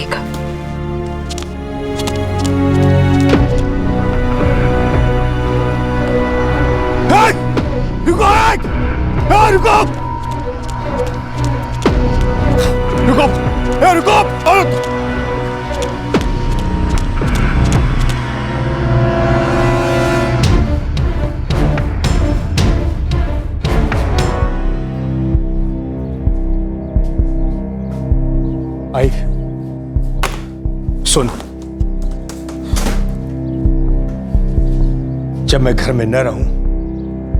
देगा। रुको, रुको, रुको, रुको। आई सुन, जब मैं घर में न रहूं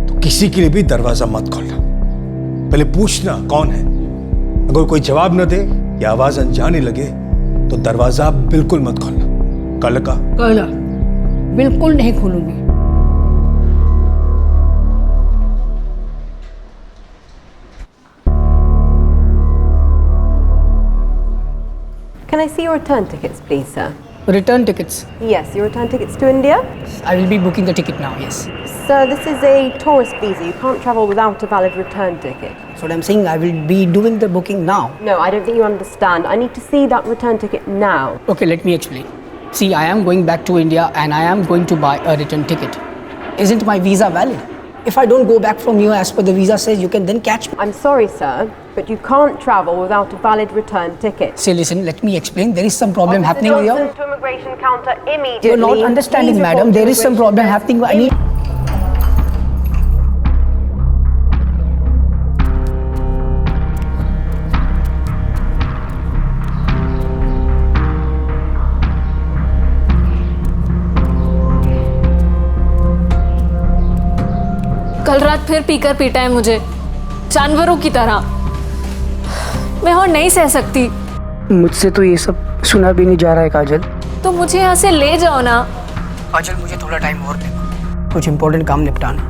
तो किसी के लिए भी दरवाजा मत खोलना। पहले पूछना कौन है। अगर कोई जवाब न दे या आवाज अनजाने लगे तो दरवाजा बिल्कुल मत खोलना। कल का बिल्कुल नहीं खोलूंगी। Can I see your return tickets, please, sir? Return tickets. Yes, your return tickets to India? I will be booking the ticket now, yes. Sir, this is a tourist visa. You can't travel without a valid return ticket. That's what I'm saying. I will be doing the booking now. No, I don't think you understand. I need to see that return ticket now. Okay, let me explain. See, I am going back to India and I am going to buy a return ticket. Isn't my visa valid? If I don't go back from here as per the visa says, you can then catch me. I'm sorry, sir, but you can't travel without a valid return ticket. Say, listen, let me explain. There is some problem happening Officer here. Johnson to immigration counter immediately. You're not understanding, Please madam. report There to is some problem happening. I need... कल रात फिर पीकर पीटा है मुझे, जानवरों की तरह। मैं और नहीं सह सकती। मुझसे तो ये सब सुना भी नहीं जा रहा है काजल। तो मुझे यहाँ से ले जाओ ना। काजल, मुझे थोड़ा टाइम और देना, कुछ इम्पोर्टेंट काम निपटाना,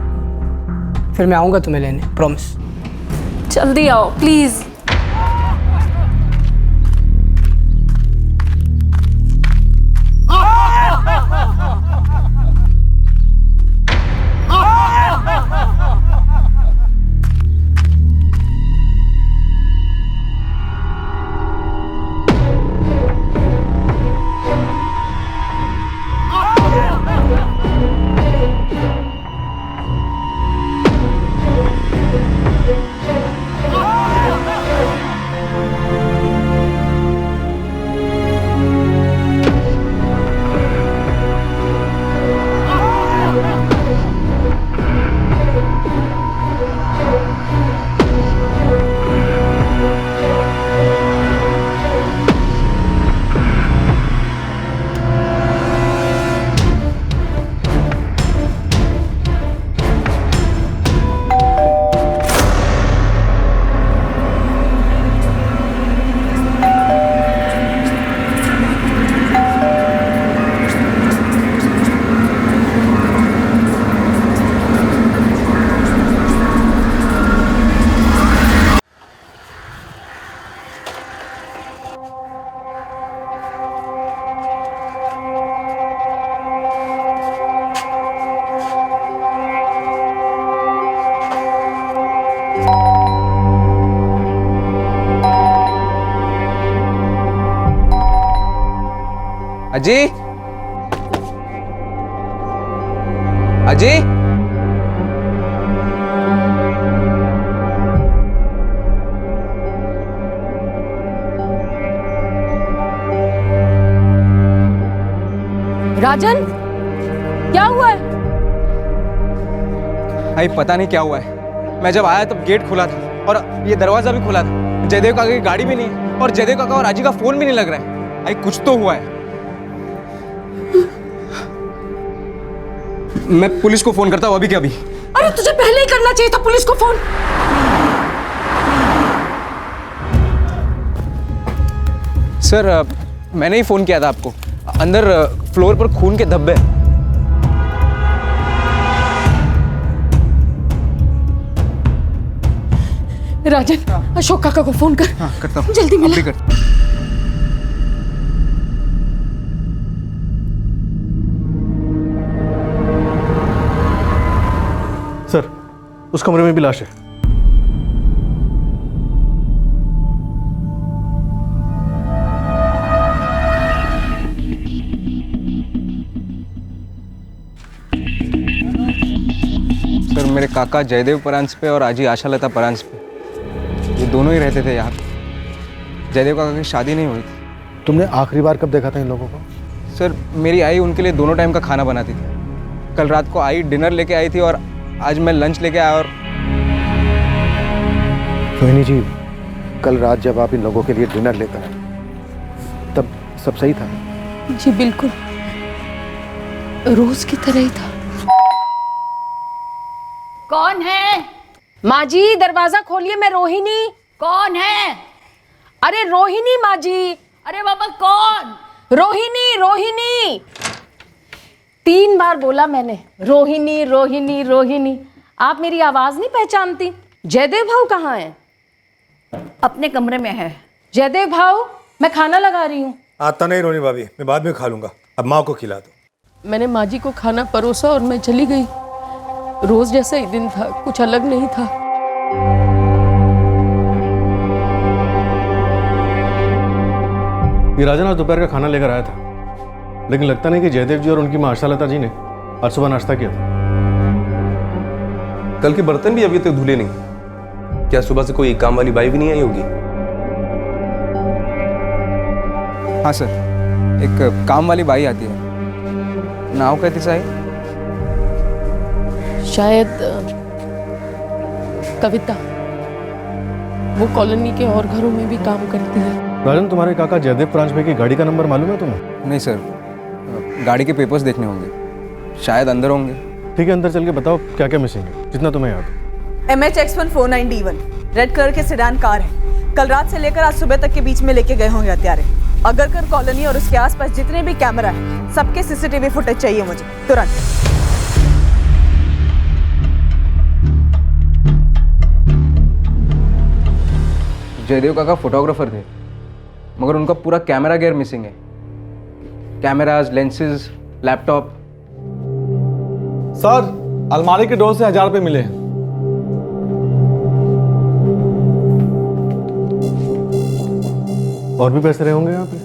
फिर मैं आऊँगा तुम्हें लेने, प्रॉमिस। जल्दी आओ प्लीज। अजी, अजी, राजन, क्या हुआ है? भाई पता नहीं क्या हुआ है। मैं जब आया तब गेट खुला था और ये दरवाजा भी खुला था। जयदेव काका की गाड़ी भी नहीं है और जयदेव काका और राजी का फोन भी नहीं लग रहा है। भाई कुछ तो हुआ है। मैं पुलिस को फोन करता हूँ अभी के अभी। अरे तुझे पहले ही करना चाहिए था पुलिस को फोन। सर, मैंने ही फोन किया था आपको। अंदर फ्लोर पर खून के धब्बे। राजन, अशोक काका को फोन कर। हाँ, करता हूँ। जल्दी मिला। अभी कर। सर, उस कमरे में भी लाश है। मेरे काका जयदेव परांज पे और आजी आशालता परांज पे, ये दोनों ही रहते थे यहाँ पे। जयदेव काका की शादी नहीं हुई थी। तुमने आखिरी बार कब देखा था इन लोगों को? सर मेरी आई उनके लिए दोनों टाइम का खाना बनाती थी। कल रात को आई डिनर लेके आई थी और आज मैं लंच लेके आया। और सोहिनी जी, कल रात जब आप इन लोगों के लिए डिनर लेकर आए तब सब सही था? जी बिल्कुल, रोज की तरह ही था। कौन है? माँ जी दरवाजा खोलिए, मैं रोहिणी। कौन है? अरे रोहिणी माँ जी। अरे बाबा कौन? रोहिणी रोहिणी, 3 बार बोला मैंने, रोहिणी रोहिणी रोहिणी। आप मेरी आवाज नहीं पहचानती? जयदेव भाऊ कहाँ है? अपने कमरे में है। जयदेव भाऊ, मैं खाना लगा रही हूँ। आता नहीं रोनी भाभी, मैं बाद में खा लूंगा, अब माँ को खिला दो। मैंने माँ जी को खाना परोसा और मैं चली गई। रोज जैसा ही दिन था, कुछ अलग नहीं था। ये राजन आज दोपहर का खाना लेकर आया था, लेकिन लगता नहीं कि जयदेव जी और उनकी माँ आशालता जी ने आज सुबह नाश्ता किया था। कल के बर्तन भी अभी तक धुले नहीं। क्या सुबह से कोई काम वाली बाई भी नहीं आई होगी? हाँ सर, एक काम वाली बाई आती है। नाव कहती साई? शायद कविता। वो कॉलोनी के और घरों में भी काम करती है। राजन, तुम्हारे काका जयदेव परांज भाई की गाड़ी का नंबर मालूम है तुम्हें? नहीं सर, गाड़ी के पेपर्स देखने होंगे, शायद अंदर होंगे। ठीक है, अंदर चल के बताओ क्या क्या मिसिंग है, जितना तुम्हें याद हो। MHX149D1 रेड कलर के सेडान कार है। कल रात से लेकर आज सुबह तक के बीच में लेके गए होंगे हत्यारे। अगरकर कॉलोनी और उसके आसपास जितने भी कैमरा है, सबके CCTV फुटेज चाहिए मुझे तुरंत। जयदेव काका फोटोग्राफर थे, मगर उनका पूरा कैमरा गियर मिसिंग है। Cameras, lenses, laptop. सर, अलमारी के डोर से 1000 रुपये मिले हैं। और भी पैसे रहे होंगे यहाँ पे?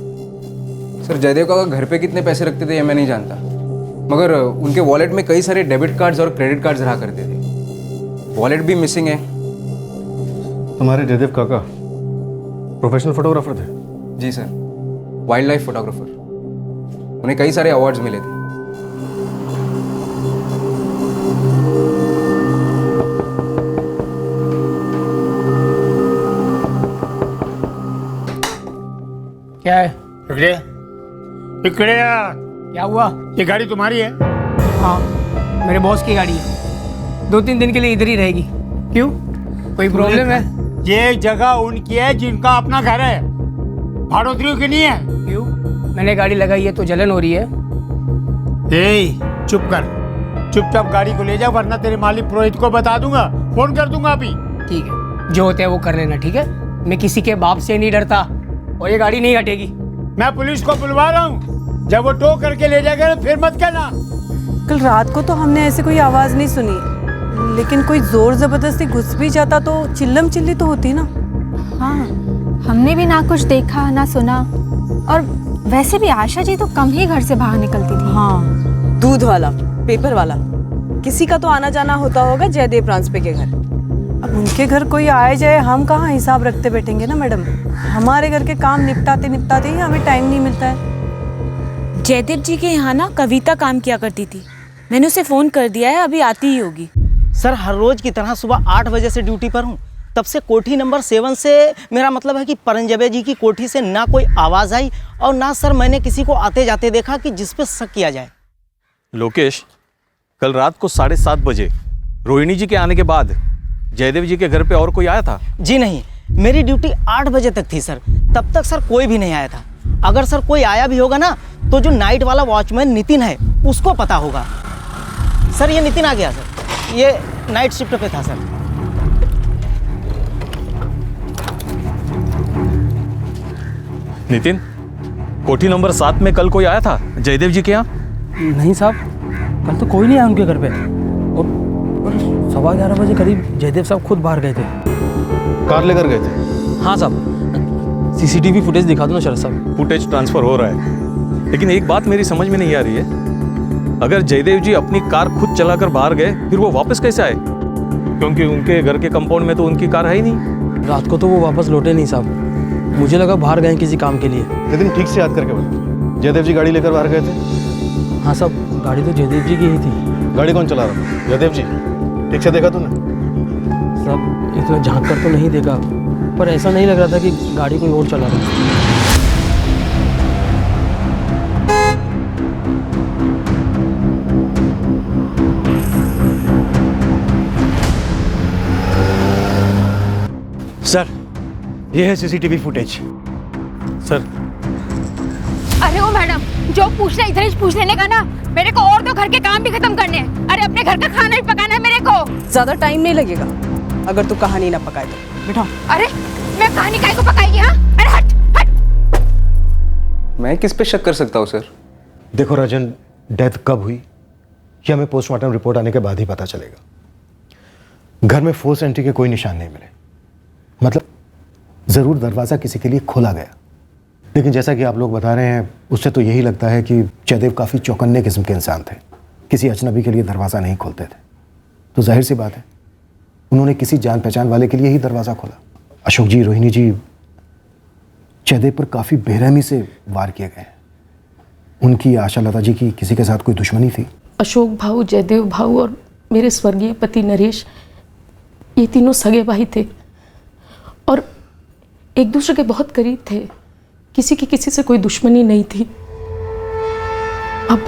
सर जयदेव काका घर पे कितने पैसे रखते थे ये मैं नहीं जानता, मगर उनके वॉलेट में कई सारे डेबिट कार्ड्स और क्रेडिट कार्ड्स रहा करते थे। वॉलेट भी मिसिंग है। तुम्हारे जयदेव काका प्रोफेशनल फोटोग्राफर थे? जी सर, वाइल्ड लाइफ फोटोग्राफर। उन्हें कई सारे अवार्ड्स मिले थे। क्या है? क्या हुआ? ये गाड़ी तुम्हारी है? हाँ, मेरे बॉस की गाड़ी है। 2-3 दिन के लिए इधर ही रहेगी। क्यों, कोई प्रॉब्लम है? ये जगह उनकी है जिनका अपना घर है, भाड़ोतरियों की नहीं है। क्यों? मैंने गाड़ी लगाई है तो जलन हो रही है। चुप कर, चुपचाप गाड़ी को ले जाओ, वरना तेरे मालिक पुरोहित को बता दूंगा, फोन कर दूंगा अभी। ठीक है, जो होता है वो कर लेना, ठीक है? मैं किसी के बाप से नहीं डरता और ये गाड़ी नहीं हटेगी। मैं पुलिस को बुलवा रहा हूँ, जब वो टो करके ले जाएगा तो फिर मत कहना। कल रात को तो हमने ऐसे कोई आवाज नहीं सुनी, लेकिन कोई जोर जबरदस्ती घुस भी जाता तो चिल्लम चिल्ली तो होती ना। हाँ, हमने भी ना कुछ देखा ना सुना, और वैसे भी आशा जी तो कम ही घर से बाहर निकलती थी। हाँ, दूध वाला, पेपर वाला, किसी का तो आना जाना होता होगा जयदेव ट्रांसपे के घर। अब उनके घर कोई आए जाए, हम कहाँ हिसाब रखते बैठेंगे ना मैडम। हमारे घर के काम निपटाते निपटाते ही हमें टाइम नहीं मिलता है। जयदेव जी के यहाँ ना कविता काम किया करती थी, मैंने उसे फ़ोन कर दिया है, अभी आती ही होगी। सर, हर रोज की तरह सुबह 8 बजे से ड्यूटी पर हूँ। तब से कोठी नंबर 7 से मेरा मतलब है कि परंजबे जी की कोठी से ना कोई आवाज़ आई और ना सर मैंने किसी को आते जाते देखा कि जिस पे शक किया जाए। लोकेश, कल रात को 7:30 बजे रोहिणी जी के आने के बाद जयदेव जी के घर पे और कोई आया था? जी नहीं, मेरी ड्यूटी 8 बजे तक थी सर, तब तक सर कोई भी नहीं आया था। अगर सर कोई आया भी होगा ना तो जो नाइट वाला वॉचमैन नितिन है उसको पता होगा। सर ये नितिन आ गया सर, ये नाइट शिफ्ट पे था सर। नितिन, कोठी नंबर 7 में कल कोई आया था जयदेव जी के यहाँ? नहीं साहब, कल तो कोई नहीं आया उनके घर पे, और 11:15 बजे करीब जयदेव साहब खुद बाहर गए थे। कार लेकर गए थे? हाँ साहब, CCTV फुटेज दिखा दो ना शरद साहब। फुटेज ट्रांसफर हो रहा है, लेकिन एक बात मेरी समझ में नहीं आ रही है, अगर जयदेव जी अपनी कार खुद चलाकर बाहर गए फिर वो वापस कैसे आए? क्योंकि उनके घर के कंपाउंड में तो उनकी कार है ही नहीं। रात को तो वो वापस लौटे नहीं साहब, मुझे लगा बाहर गए किसी काम के लिए। लेकिन ठीक से याद करके बताओ, जयदेव जी गाड़ी लेकर बाहर गए थे? हाँ साहब, गाड़ी तो जयदेव जी की ही थी। गाड़ी कौन चला रहा था? जयदेव जी। ठीक से देखा तूने? साहब इतना झांक कर तो नहीं देखा, पर ऐसा नहीं लग रहा था कि गाड़ी कोई और चला रहा था। सर, ये है सीसीटीवी फुटेज। सर, अरे ओ मैडम, जो पूछना इधर ही पूछ लेने का ना, मेरे को और तो घर के काम भी खत्म करने हैं। अरे अपने घर का खाना भी पकाना है मेरे को। ज्यादा टाइम नहीं लगेगा अगर तू कहानी ना पकाए तो। बैठो। अरे मैं कहानी काहे को पकाएगी? हाँ, अरे हट हट। मैं किस पे शक कर सकता हूँ सर? देखो राजन, डेथ कब हुई ये हमें पोस्टमार्टम रिपोर्ट आने के बाद ही पता चलेगा। घर में फोर्स एंट्री के कोई निशान नहीं मिले, मतलब जरूर दरवाजा किसी के लिए खोला गया, लेकिन जैसा कि आप लोग बता रहे हैं उससे तो यही लगता है कि जयदेव काफी चौकन्ने किस्म के इंसान थे, किसी अजनबी के लिए दरवाजा नहीं खोलते थे। तो जाहिर सी बात है उन्होंने किसी जान पहचान वाले के लिए ही दरवाजा खोला। अशोक जी, रोहिणी जी, जयदेव पर काफी बेरहमी से वार किए गए। उनकी आशा लता जी की किसी के साथ कोई दुश्मनी थी? अशोक भाऊ, जयदेव भाऊ और मेरे स्वर्गीय पति नरेश, ये तीनों सगे भाई थे और एक दूसरे के बहुत करीब थे। किसी की किसी से कोई दुश्मनी नहीं थी। अब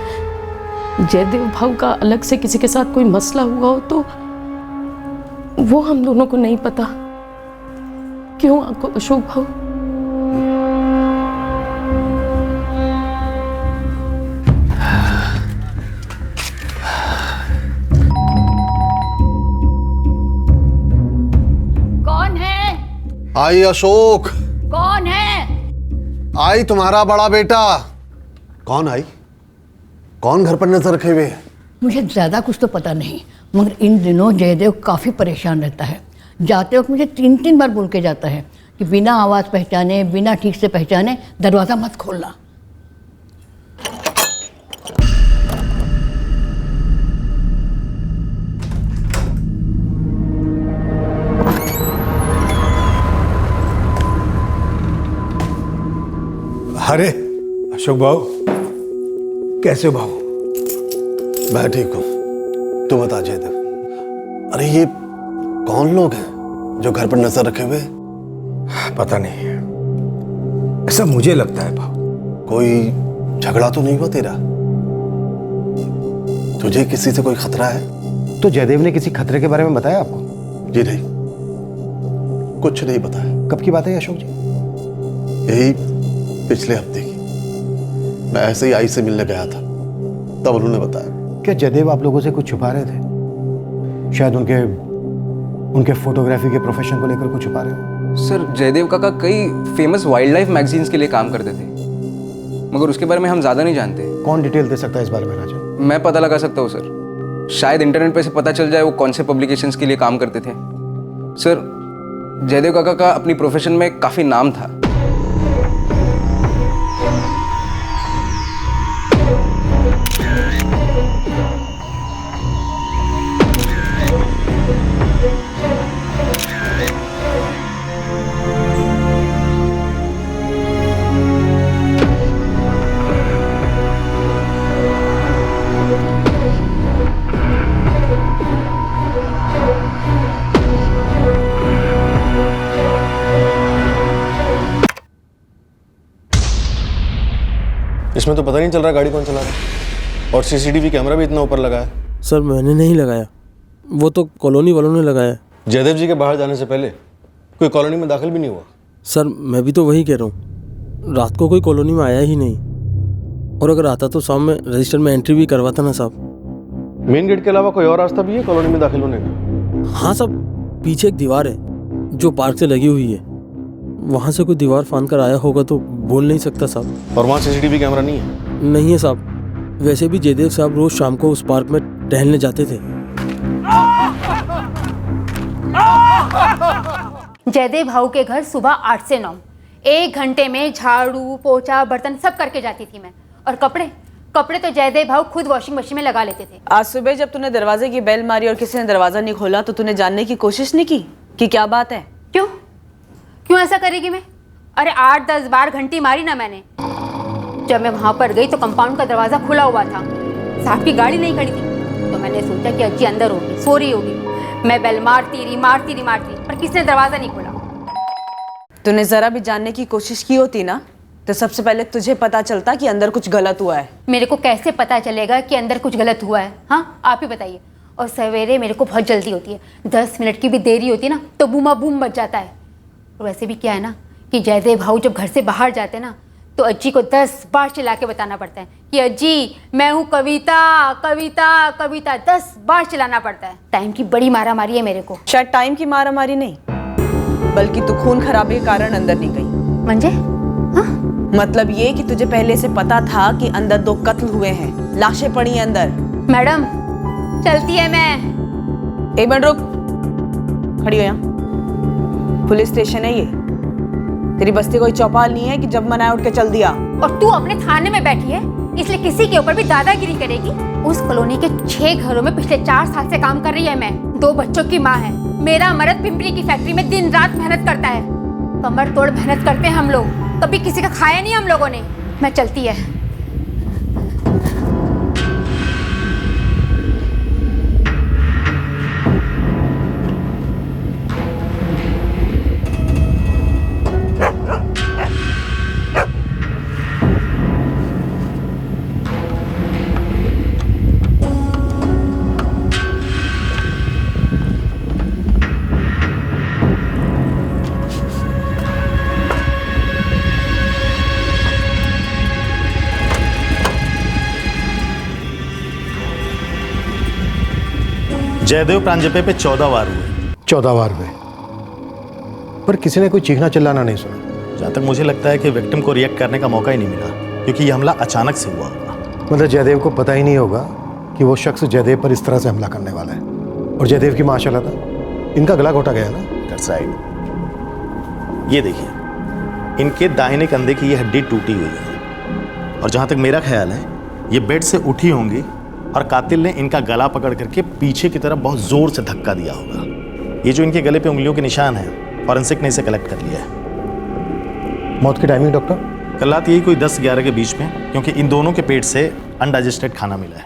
जयदेव भाऊ का अलग से किसी के साथ कोई मसला हुआ हो तो वो हम दोनों को नहीं पता। क्यों आपको अशोक भाऊ? कौन है? आई अशोक। कौन है? आई तुम्हारा बड़ा बेटा। कौन आई? कौन घर पर नजर रखे हुए है? मुझे ज्यादा कुछ तो पता नहीं, मगर इन दिनों जयदेव काफी परेशान रहता है। जाते वक्त मुझे 3 बार बोल के जाता है कि बिना आवाज पहचाने, बिना ठीक से पहचाने दरवाजा मत खोलना। अरे अशोक भाऊ, कैसे हो भाऊ? मैं ठीक हूँ, तू बता जयदेव। अरे ये कौन लोग हैं जो घर पर नजर रखे हुए? पता नहीं, ऐसा मुझे लगता है भाऊ। कोई झगड़ा तो नहीं हुआ तेरा? तुझे किसी से कोई खतरा है? तो जयदेव ने किसी खतरे के बारे में बताया आपको? जी नहीं, कुछ नहीं बताया। कब की बात है अशोक जी? यही पिछले हफ्ते की। मैं ऐसे ही आई से मिलने गया था, तब उन्होंने बताया। क्या जयदेव आप लोगों से कुछ छुपा रहे थे? शायद उनके फोटोग्राफी के प्रोफेशन को लेकर कुछ छुपा रहे हो? सर, जयदेव काका कई फेमस वाइल्ड लाइफ मैगजीन्स के लिए काम करते थे, मगर उसके बारे में हम ज्यादा नहीं जानते। कौन डिटेल दे सकता है इस बारे में राजन? मैं पता लगा सकता हूँ सर, शायद इंटरनेट पे से पता चल जाए वो कौन से पब्लिकेशंस के लिए काम करते थे। सर, जयदेव काका का अपनी प्रोफेशन में काफी नाम था। इसमें तो पता नहीं चल रहा गाड़ी कौन चला रहा है, और सीसीटीवी कैमरा भी इतना ऊपर लगा है। सर मैंने नहीं लगाया, वो तो कॉलोनी वालों ने लगाया। जयदेव जी के बाहर जाने से पहले कोई कॉलोनी में दाखिल भी नहीं हुआ? सर मैं भी तो वही कह रहा हूँ, रात को कोई कॉलोनी में आया ही नहीं, और अगर आता तो शाम में रजिस्टर में एंट्री भी करवाता ना साहब। मेन गेट के अलावा कोई और रास्ता भी है कॉलोनी में दाखिल होने का? हाँ साहब, पीछे एक दीवार है जो पार्क से लगी हुई है, वहाँ से कोई दीवार फांद कर आया होगा तो बोल नहीं सकता साहब। और वहाँ सीसीटीवी कैमरा नहीं है? नहीं है साहब। वैसे भी जयदेव साहब रोज शाम को उस पार्क में टहलने जाते थे। जयदेव भाऊ के घर सुबह 8 से 9 1 घंटे में झाड़ू पोछा बर्तन सब करके जाती थी मैं। और कपड़े कपड़े तो जयदेव भाऊ खुद वॉशिंग मशीन में लगा लेते थे। आज सुबह जब तूने दरवाजे की बेल मारी और किसी ने दरवाजा नहीं खोला तो तूने जानने की कोशिश नहीं की कि क्या बात है? क्यों ऐसा करेगी मैं? अरे 8-10 बार घंटी मारी ना मैंने। जब मैं वहां पर गई तो कंपाउंड का दरवाजा खुला हुआ था, साहब की गाड़ी नहीं खड़ी थी, तो मैंने सोचा कि अज्जी अंदर होगी, सो रही होगी। मैं बेल मारती रही पर किसी ने दरवाजा नहीं खोला। तूने जरा भी जानने की कोशिश की होती ना तो सबसे पहले तुझे पता चलता कि अंदर कुछ गलत हुआ है। मेरे को कैसे पता चलेगा कि अंदर कुछ गलत हुआ है? हाँ, आप ही बताइए। और सवेरे मेरे को बहुत जल्दी होती है, 10 मिनट की भी देरी होती है ना तो बूमा बूम मच जाता है। और वैसे भी क्या है ना कि जयदेव भाऊ जब घर से बाहर जाते ना तो अज्जी को 10 बार चिल्ला के बताना पड़ता है कि अज्जी मैं हूँ कविता कविता कविता, 10 बार चिल्लाना पड़ता है। टाइम की बड़ी मारा मारी है मेरे को। शायद टाइम की मारा मारी नहीं, बल्कि तू खून खराबे के कारण अंदर नहीं गई। मंजे? मतलब ये कि तुझे पहले से पता था कि अंदर 2 कत्ल हुए हैं, लाशें पड़ी हैं अंदर। मैडम चलती है मैं। 1 मिनट रुक, खड़ी हो यहाँ। पुलिस स्टेशन है ये, तेरी बस्ती कोई चौपाल नहीं है कि जब मनाया उठ के चल दिया। और तू अपने थाने में बैठी है इसलिए किसी के ऊपर भी दादागिरी करेगी? उस कॉलोनी के 6 घरों में पिछले 4 साल से काम कर रही है मैं। 2 बच्चों की माँ है। मेरा मर्द पिंपरी की फैक्ट्री में दिन रात मेहनत करता है। कमर तोड़ मेहनत करते हैं हम लोग, कभी किसी का खाया नहीं हम लोगों ने। मैं चलती है। जयदेव प्रांजपे पे 14 वार हुए। 14 वार हुए, पर किसी ने कोई चीखना चिल्लाना नहीं सुना। जहाँ तक मुझे लगता है कि विक्टिम को रिएक्ट करने का मौका ही नहीं मिला, क्योंकि ये हमला अचानक से हुआ होगा। मतलब जयदेव को पता ही नहीं होगा कि वो शख्स जयदेव पर इस तरह से हमला करने वाला है। और जयदेव की माशाल्लाह था, इनका गला घोटा गया ना। That's right. ये देखिए, इनके दाहिने कंधे की ये हड्डी टूटी हुई है, और जहाँ तक मेरा ख्याल है ये बेड से उठी होंगी और कातिल ने इनका गला पकड़ करके पीछे की तरफ बहुत जोर से धक्का दिया होगा। ये जो इनके गले पे उंगलियों के निशान हैं, फॉरेंसिक ने इसे कलेक्ट कर लिया है। मौत की टाइमिंग डॉक्टर? कल रात यही कोई 10-11 के बीच में, क्योंकि इन दोनों के पेट से अनडाइजेस्टेड खाना मिला है।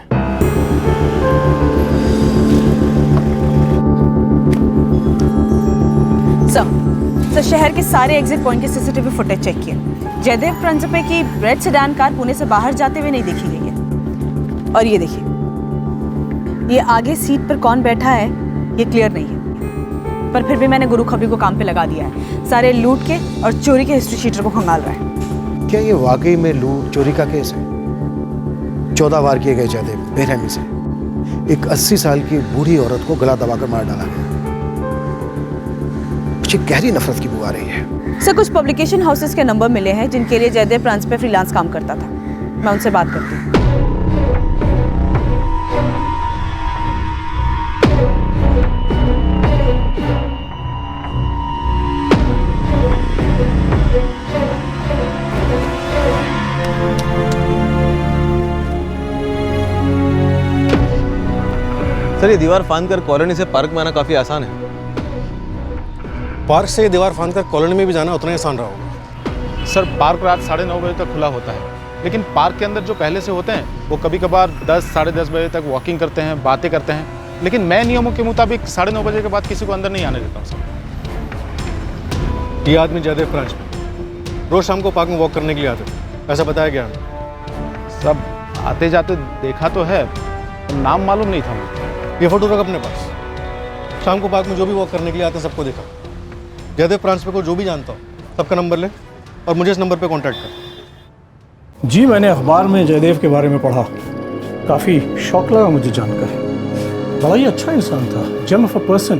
सर शहर के सारे एग्जिट पॉइंट के सीसीटीवी फुटेज चेक किए। जयदेव प्रांजपे की रेड सेडान कार पुणे से बाहर जाते हुए नहीं देखी गई है। और ये देखिए, ये आगे सीट पर कौन बैठा है ये क्लियर नहीं है, पर फिर भी मैंने गुरु खबरी को काम पे लगा दिया है। सारे लूट के और चोरी के हिस्ट्री शीटर को खंगाल रहा है। क्या ये वाकई में लूट चोरी का केस है? 14 वार किए गए जयदेव बेरहमी से। एक 80 साल की बूढ़ी औरत को गला दबाकर मार डाला गया। मुझे गहरी नफरत की बू आ रही है। सर कुछ पब्लिकेशन हाउसेस के नंबर मिले हैं जिनके लिए जयदेव प्रांजपे फ्रीलांस काम करता था। मैं उनसे बात करती हूँ। सर ये दीवार फांदकर कॉलोनी से पार्क में आना काफी आसान है। पार्क से ये दीवार फांदकर कॉलोनी में भी जाना उतना ही आसान रहा होगा। सर पार्क रात 9:30 बजे तक खुला होता है, लेकिन पार्क के अंदर जो पहले से होते हैं वो कभी कभार 10-10:30 बजे तक वॉकिंग करते हैं, बातें करते हैं, लेकिन मैं नियमों के मुताबिक 9:30 बजे के बाद किसी को अंदर नहीं आने देता हूँ सर। ये आदमी जयदेव प्रांजपे रोज शाम को पार्क में वॉक करने के लिए आते थे, ऐसा बताया गया हमें। सब आते जाते देखा तो है, नाम मालूम नहीं था मुझे। ये फोटो रख अपने पास। शाम को पार्क में जो भी वॉक करने के लिए आते हैं सबको देखा। जयदेव प्रांजपे को जो भी जानता हूँ सबका नंबर ले और मुझे इस नंबर पे कांटेक्ट कर। जी मैंने अखबार में जयदेव के बारे में पढ़ा, काफ़ी शौक लगा मुझे जानकर। बड़ा ही अच्छा इंसान था, जेम ऑफ अ पर्सन,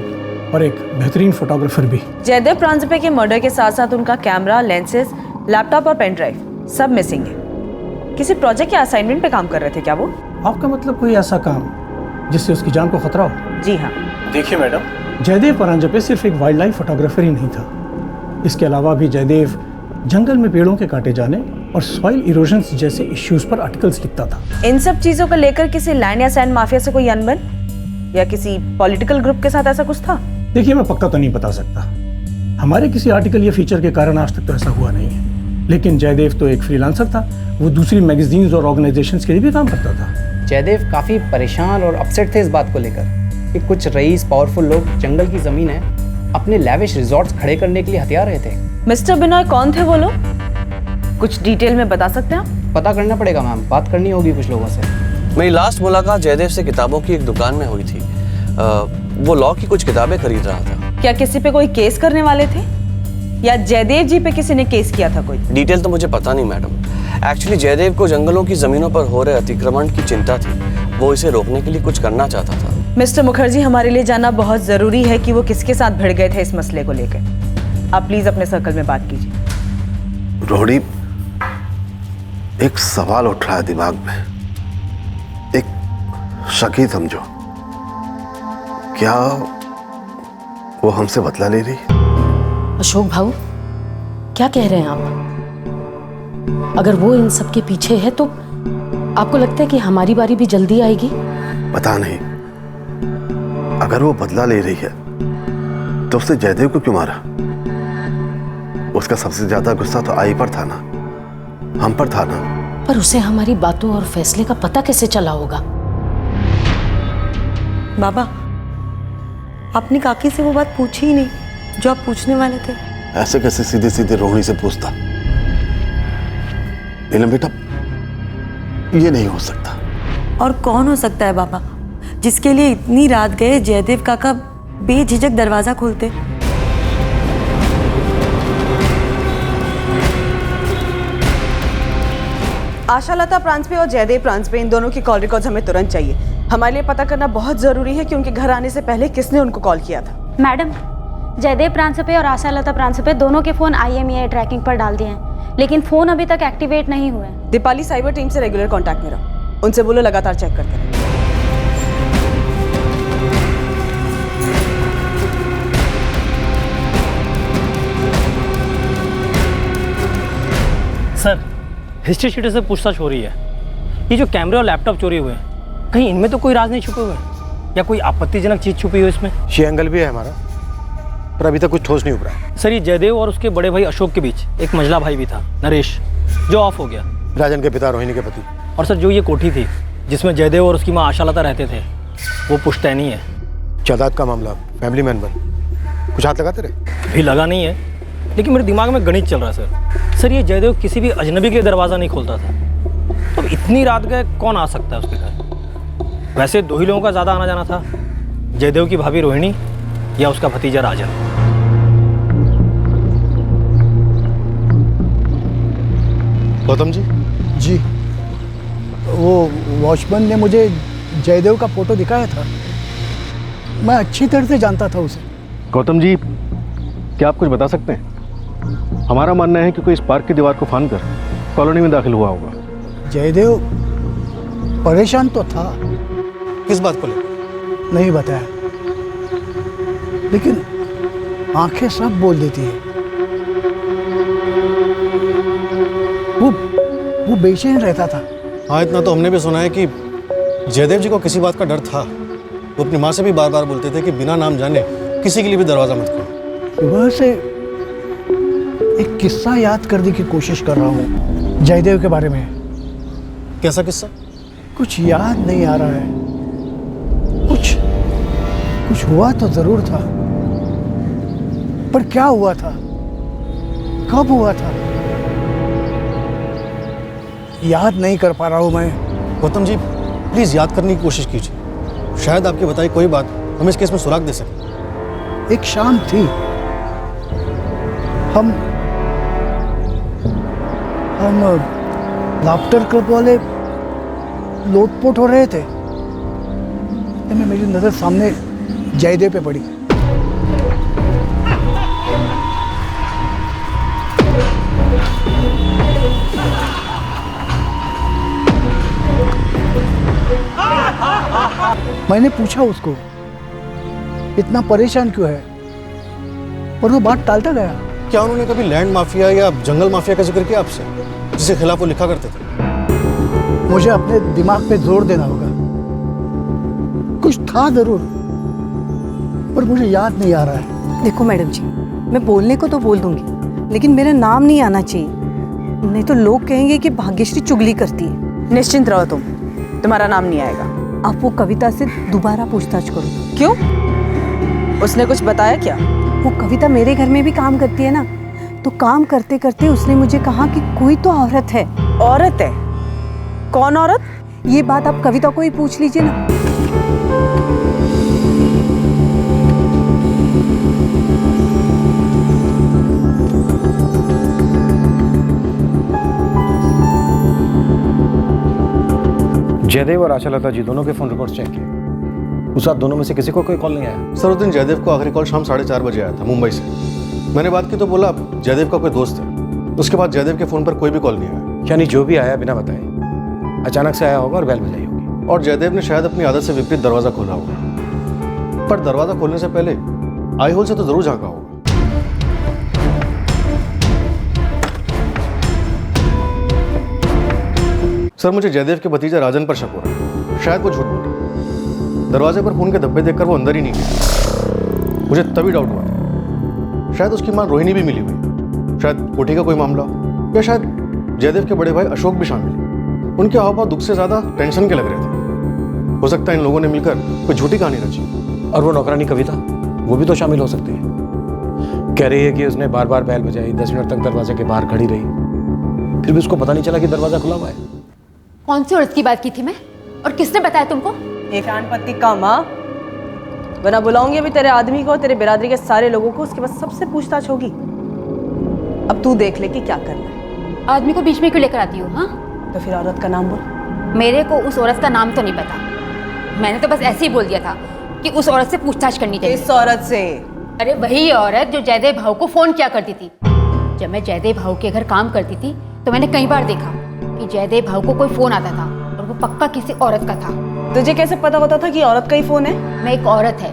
और एक बेहतरीन फोटोग्राफर भी। जयदेव प्रांजपे के मर्डर के साथ साथ उनका कैमरा, लेंसेज, लैपटॉप और पेन ड्राइव सब मिसिंग है। किसी प्रोजेक्ट या असाइनमेंट पे काम कर रहे थे क्या वो? आपका मतलब कोई ऐसा काम जिससे उसकी जान को खतरा हो? जी हाँ। देखिए मैडम, जयदेव प्रांजपे सिर्फ एक वाइल्ड लाइफ फोटोग्राफर ही नहीं था। इसके अलावा भी जयदेव जंगल में पेड़ों के काटे जाने और सॉइल इरोजन्स जैसे इश्यूज पर आर्टिकल्स लिखता था। इन सब चीजों को लेकर किसी लैंड या सैंड माफिया से कोई अनबन या किसी पॉलिटिकल ग्रुप के साथ ऐसा कुछ था? देखिए, मैं पक्का तो नहीं बता सकता। हमारे किसी आर्टिकल या फीचर के कारण आज तक तो ऐसा हुआ नहीं है, लेकिन जयदेव तो एक फ्रीलांसर था। वो दूसरी मैगजीन्स और ऑर्गेनाइजेशंस के लिए भी काम करता था। जयदेव काफ़ी परेशान और अपसेट थे इस बात को लेकर कि कुछ रईस पावरफुल लोग जंगल की ज़मीन है अपने लैविश रिजॉर्ट्स खड़े करने के लिए हथियार रहे थे। मिस्टर बिनॉय कौन थे वो लोग? कुछ डिटेल में बता सकते हैं आप? पता करना पड़ेगा मैम, बात करनी होगी कुछ लोगों से। मेरी लास्ट मुलाकात जयदेव से किताबों की एक दुकान में हुई थी। वो लॉ की कुछ किताबें खरीद रहा था। क्या किसी पे कोई केस करने वाले थे या जयदेव जी पे किसी ने केस किया था कोई? डिटेल तो मुझे पता नहीं मैडम। एक्चुअली जयदेव को जंगलों की जमीनों पर हो रहे अतिक्रमण की चिंता थी। वो इसे रोकने के लिए कुछ करना चाहता था। मिस्टर मुखर्जी, हमारे लिए जानना बहुत जरूरी है कि वो किसके साथ भिड़ गए थे इस मसले को लेकर। आप प्लीज अपने सर्कल में बात कीजिए। रोहिणी, एक सवाल उठ रहा है दिमाग में, एक शक ही समझो। क्या वो हमसे बदला ले रही है? अशोक भाऊ, क्या कह रहे हैं आप? अगर वो इन सब के पीछे है तो आपको लगता है कि हमारी बारी भी जल्दी आएगी? पता नहीं। अगर वो बदला ले रही है तो उसने जयदेव को क्यों मारा? उसका सबसे ज्यादा गुस्सा तो आई पर था ना, हम पर था ना। पर उसे हमारी बातों और फैसले का पता कैसे चला होगा? बाबा, आपने काकी से वो बात पूछी ही नहीं जो आप पूछने वाले थे। ऐसे कैसे सीधे सीधे रोहिणी से पूछता? नीलम बेटा, ये नहीं हो सकता। और कौन हो सकता है बाबा, जिसके लिए इतनी रात गए जयदेव काका बेझिझक दरवाजा खोलते? आशालता प्रांसपे और जयदेव प्रांसपे, इन दोनों की कॉल रिकॉर्ड्स हमें तुरंत चाहिए। हमारे लिए पता करना बहुत जरूरी है कि उनके घर आने से पहले किसने उनको कॉल किया था। मैडम, जयदेव प्रांसपे और आशालता प्रांसपे दोनों के फोन IMEI ट्रैकिंग पर डाल दिए हैं, लेकिन फोन अभी तक एक्टिवेट नहीं हुए। दीपाली साइबर टीम से रेगुलर कांटेक्ट में रहो, उनसे बोलो लगातार चेक करते रहो। सर, हिस्ट्री शीटर से पूछताछ हो रही है। ये जो कैमरे और लैपटॉप चोरी हुए हैं, कहीं इनमें तो कोई राज नहीं छुपे हुए या कोई आपत्तिजनक चीज छुपी हुई इसमें? ये एंगल भी है हमारा, पर अभी तक कुछ ठोस नहीं उभरा है। सर, ये जयदेव और उसके बड़े भाई अशोक के बीच एक मंझला भाई भी था, नरेश, जो ऑफ हो गया। राजन के पिता, रोहिणी के पति। और सर, जो ये कोठी थी जिसमें जयदेव और उसकी माँ आशालता रहते थे, वो पुश्तैनी है। जायदाद का मामला, फैमिली मैन बन, कुछ हाथ लगाते रहे? अभी लगा नहीं है, लेकिन मेरे दिमाग में गणित चल रहा है सर। सर, ये जयदेव किसी भी अजनबी के दरवाज़ा नहीं खोलता था, तो इतनी रात गए कौन आ सकता है उसके घर? वैसे दो ही लोगों का ज़्यादा आना जाना था, जयदेव की भाभी रोहिणी या उसका भतीजा राजन। गौतम जी? जी, वो वॉचमैन ने मुझे जयदेव का फोटो दिखाया था। मैं अच्छी तरह से जानता था उसे। गौतम जी, क्या आप कुछ बता सकते हैं? हमारा मानना है कि कोई इस पार्क की दीवार को फांदकर कॉलोनी में दाखिल हुआ होगा। जयदेव परेशान तो था। किस बात को लेकर? नहीं बताया, लेकिन आंखें सब बोल देती है। वो बेचैन रहता था। हाँ, इतना तो हमने भी सुना है कि जयदेव जी को किसी बात का डर था। वो अपनी माँ से भी बार बार बोलते थे कि बिना नाम जाने किसी के लिए भी दरवाजा मत खोलो। सुबह से एक किस्सा याद करने की कोशिश कर रहा हूँ जयदेव के बारे में। कैसा किस्सा? कुछ याद नहीं आ रहा है। कुछ हुआ तो जरूर था, पर क्या हुआ था, कब हुआ था, याद नहीं कर पा रहा हूं मैं। गौतम जी, प्लीज याद करने की कोशिश कीजिए। शायद आपकी बताई कोई बात हमें इस केस में सुराग दे सके। एक शाम थी, हम लाफ्टर क्लब वाले लोटपोट हो रहे थे। में मेरी नजर सामने जयदेव पे पड़ी। मैंने पूछा उसको इतना परेशान क्यों है, और वो बात टालता गया। क्या उन्होंने कभी लैंड माफिया या जंगल माफिया का जिक्र किया आपसे, जिसके खिलाफ वो लिखा करते थे? मुझे अपने दिमाग पे जोर देना होगा। कुछ था जरूर, पर मुझे याद नहीं आ रहा है। देखो मैडम जी, मैं बोलने को तो बोल दूंगी, लेकिन मेरा नाम नहीं आना चाहिए, नहीं तो लोग कहेंगे कि भाग्यश्री चुगली करती है। निश्चिंत रहो तुम, तुम्हारा नाम नहीं आएगा। आप वो कविता से दोबारा पूछताछ करो। क्यों? उसने कुछ बताया क्या? वो कविता मेरे घर में भी काम करती है ना, तो काम करते करते उसने मुझे कहा कि कोई तो औरत है। औरत है? कौन औरत? ये बात आप कविता को ही पूछ लीजिए ना। जयदेव और आशालता जी दोनों के फोन रिकॉर्ड्स चेक किए। उस रात दोनों में से किसी को कोई कॉल नहीं आया। सर, उस दिन जयदेव को आखिरी कॉल शाम 4:30 बजे आया था मुंबई से। मैंने बात की तो बोला जयदेव का कोई दोस्त है। उसके बाद जयदेव के फोन पर कोई भी कॉल नहीं आया। यानी जो भी आया बिना बताए अचानक से आया होगा और बेल बजाई होगी। और जयदेव ने शायद अपनी आदत से विपरीत दरवाजा खोला होगा, पर दरवाजा खोलने से पहले आई होल से तो जरूर झांका होगा। सर, मुझे जयदेव के भतीजा राजन पर शक हो रहा है। शायद वो झूठ बोले। दरवाजे पर खून के धब्बे देखकर वो अंदर ही नहीं गया। मुझे तभी डाउट हुआ था शायद उसकी मां रोहिणी भी मिली हुई, शायद कोठी का कोई मामला, या शायद जयदेव के बड़े भाई अशोक भी शामिल है। उनके हाव-भाव दुख से ज्यादा टेंशन के लग रहे थे। हो सकता है इन लोगों ने मिलकर कोई झूठी कहानी रची। और वो नौकरानी कविता, वो भी तो शामिल हो सकती है। कह रही है कि उसने बार बार बैल बजाई, 10 मिनट तक दरवाजे के बाहर खड़ी रही, फिर भी उसको पता नहीं चला कि दरवाजा खुला हुआ है। कौन सी औरत की बात की थी मैं, और किसने बताया तुमको? एक कान पत्ती का माँ, वरना बुलाऊंगी अभी तेरे आदमी को, तेरे बिरादरी के सारे लोगों को, उसके बाद सबसे पूछताछ होगी। अब तू देख ले कि क्या करना है। आदमी को बीच में क्यों लेकर आती हो? हाँ, तो फिर औरत का नाम बोल। मेरे को उस औरत का नाम तो नहीं पता, मैंने तो बस ऐसे ही बोल दिया था कि उस औरत से पूछताछ करनी चाहिए। इस औरत से? अरे वही औरत जो जयदेव भाऊ को फोन किया करती थी। जब मैं जयदेव भाऊ के घर काम करती थी तो मैंने कई बार देखा कि जयदेव भाऊ को कोई फोन आता था और वो पक्का किसी औरत का था। तुझे कैसे पता होता था कि औरत का ही फोन है? मैं एक औरत है,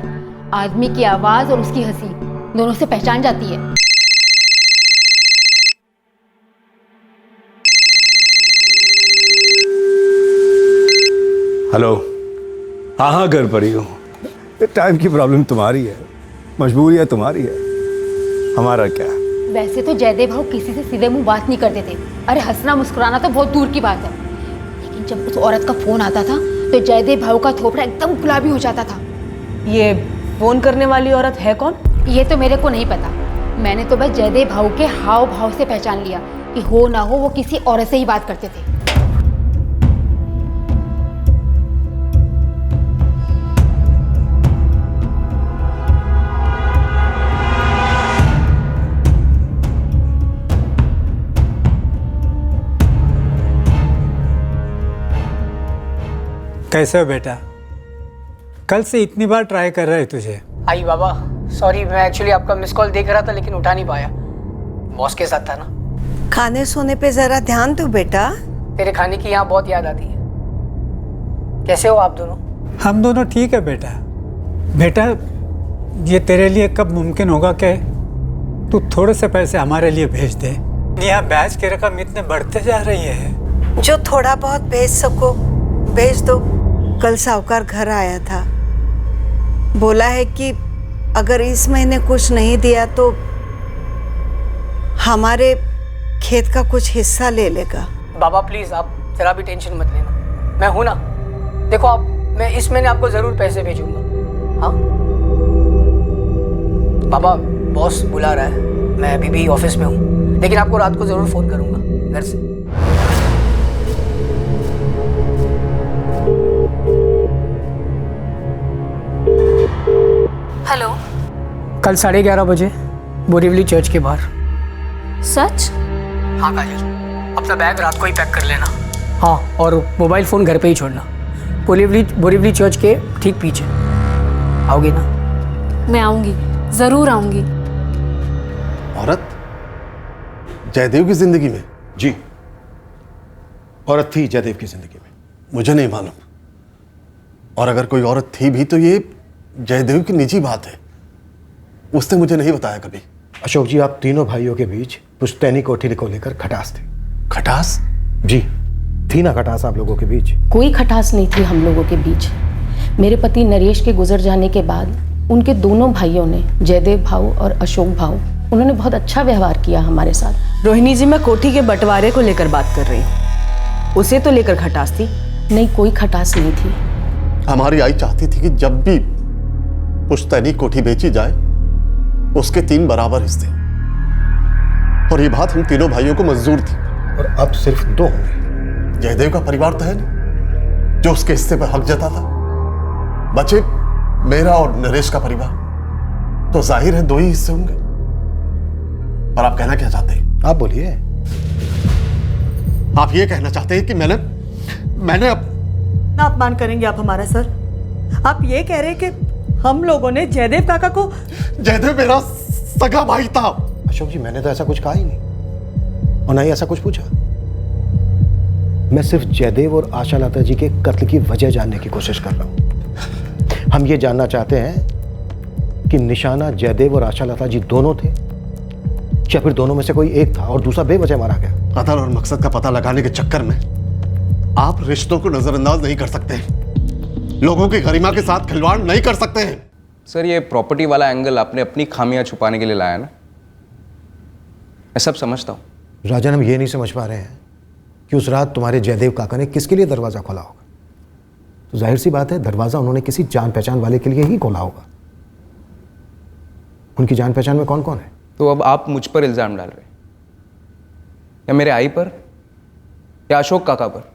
आदमी की आवाज और उसकी हंसी दोनों से पहचान जाती है। हेलो। हाँ हाँ, घर पर ही हूँ। टाइम की प्रॉब्लम तुम्हारी है, मजबूरी तुम्हारी है, हमारा क्या। वैसे तो जयदेव भाऊ किसी से सीधे मुंह बात नहीं करते थे। अरे हंसना मुस्कुराना तो बहुत दूर की बात है, लेकिन जब उस औरत का फोन आता था तो जयदेव भाऊ का थोपड़ा एकदम गुलाबी हो जाता था। ये फोन करने वाली औरत है कौन? ये तो मेरे को नहीं पता, मैंने तो बस जयदेव भाऊ के हाव भाव से पहचान लिया कि हो ना हो वो किसी औरत से ही बात करते थे। कैसे हो बेटा? कल से इतनी बार ट्राई कर रहे तुझे। आई बाबा, सॉरी, मैं एक्चुअली आपका मिस कॉल देख रहा था लेकिन उठा नहीं पाया, बॉस के साथ था ना। खाने सोने पे जरा ध्यान दो बेटा। तेरे खाने की यहाँ बहुत याद आती है। कैसे हो आप दोनों? हम दोनों ठीक है बेटा। बेटा, ये तेरे लिए कब मुमकिन होगा कि तू थोड़े से पैसे हमारे लिए भेज दे? यहाँ बैच की रकम इतने बढ़ते जा रही है। जो थोड़ा बहुत भेज सको भेज दो। कल साहूकार घर आया था, बोला है कि अगर इस महीने कुछ नहीं दिया तो हमारे खेत का कुछ हिस्सा ले लेगा। बाबा प्लीज, आप जरा भी टेंशन मत लेना, मैं हूं ना। देखो आप, मैं इस महीने आपको जरूर पैसे भेजूंगा। हाँ बाबा, बॉस बुला रहा है, मैं अभी भी ऑफिस में हूँ, लेकिन आपको रात को जरूर फोन करूंगा घर से। हेलो। कल 11:30 बजे बोरीवली चर्च के बाहर। सच? हाँ काजल, अपना बैग रात को ही पैक कर लेना। हाँ, और मोबाइल फ़ोन घर पे ही छोड़ना। बोरीवली चर्च के ठीक पीछे। आओगे ना? मैं आऊँगी, ज़रूर आऊँगी। औरत जयदेव की जिंदगी में? जी, औरत थी जयदेव की जिंदगी में। मुझे नहीं मालूम, और अगर कोई औरत थी भी तो ये जयदेव की निजी बात है, उसने मुझे नहीं बताया कभी। अशोक जी, आप तीनों भाइयों के बीच पुश्तैनी कोठी को लेकर खटास थी। खटास? जी, थी ना खटास आप लोगों के बीच? कोई खटास नहीं थी हम लोगों के बीच। मेरे पति नरेश के गुजर जाने के बाद उनके दोनों भाइयों ने, जयदेव भाऊ और अशोक भाऊ, उन्होंने बहुत अच्छा व्यवहार किया हमारे साथ। रोहिणी जी, मैं कोठी के बंटवारे को लेकर बात कर रही हूँ, उसे तो लेकर खटास थी? नहीं, कोई खटास नहीं थी। हमारी आई चाहती थी कि जब भी पुश्तैनी कोठी बेची जाए उसके 3 बराबर हिस्से, और ये बात हम तीनों भाइयों को मंजूर थी। और अब सिर्फ 2 होंगे। जयदेव का परिवार तो है नहीं जो उसके हिस्से पर हक जताता। बचे मेरा और नरेश का परिवार, तो जाहिर है 2 ही हिस्से होंगे। और आप कहना क्या चाहते हैं? आप बोलिए। आप ये कहना चाहते हैं कि मैंने ना अपमान करेंगे आप हमारा सर? आप ये कह रहे हैं कि हम लोगों ने जयदेव काका को? जयदेव मेरा सगा भाई था। अशोक जी, मैंने तो ऐसा कुछ कहा ही नहीं, और ना ही ऐसा कुछ पूछा। मैं सिर्फ जयदेव और आशा लता जी के कत्ल की वजह जानने की कोशिश कर रहा हूं। हम ये जानना चाहते हैं कि निशाना जयदेव और आशा लता जी दोनों थे, या फिर दोनों में से कोई एक था और दूसरा बेवजह मारा गया। कत्ल और मकसद का पता लगाने के चक्कर में आप रिश्तों को नजरअंदाज नहीं कर सकते, लोगों की गरिमा के साथ खिलवाड़ नहीं कर सकते हैं। सर, ये प्रॉपर्टी वाला एंगल आपने अपनी खामियां छुपाने के लिए लाया ना, मैं सब समझता हूँ। राजन, हम ये नहीं समझ पा रहे हैं कि उस रात तुम्हारे जयदेव काका ने किसके लिए दरवाजा खोला होगा। तो जाहिर सी बात है, दरवाजा उन्होंने किसी जान पहचान वाले के लिए ही खोला होगा। उनकी जान पहचान में कौन कौन है? तो अब आप मुझ पर इल्जाम डाल रहे हैं, या मेरे आई पर, या अशोक काका पर,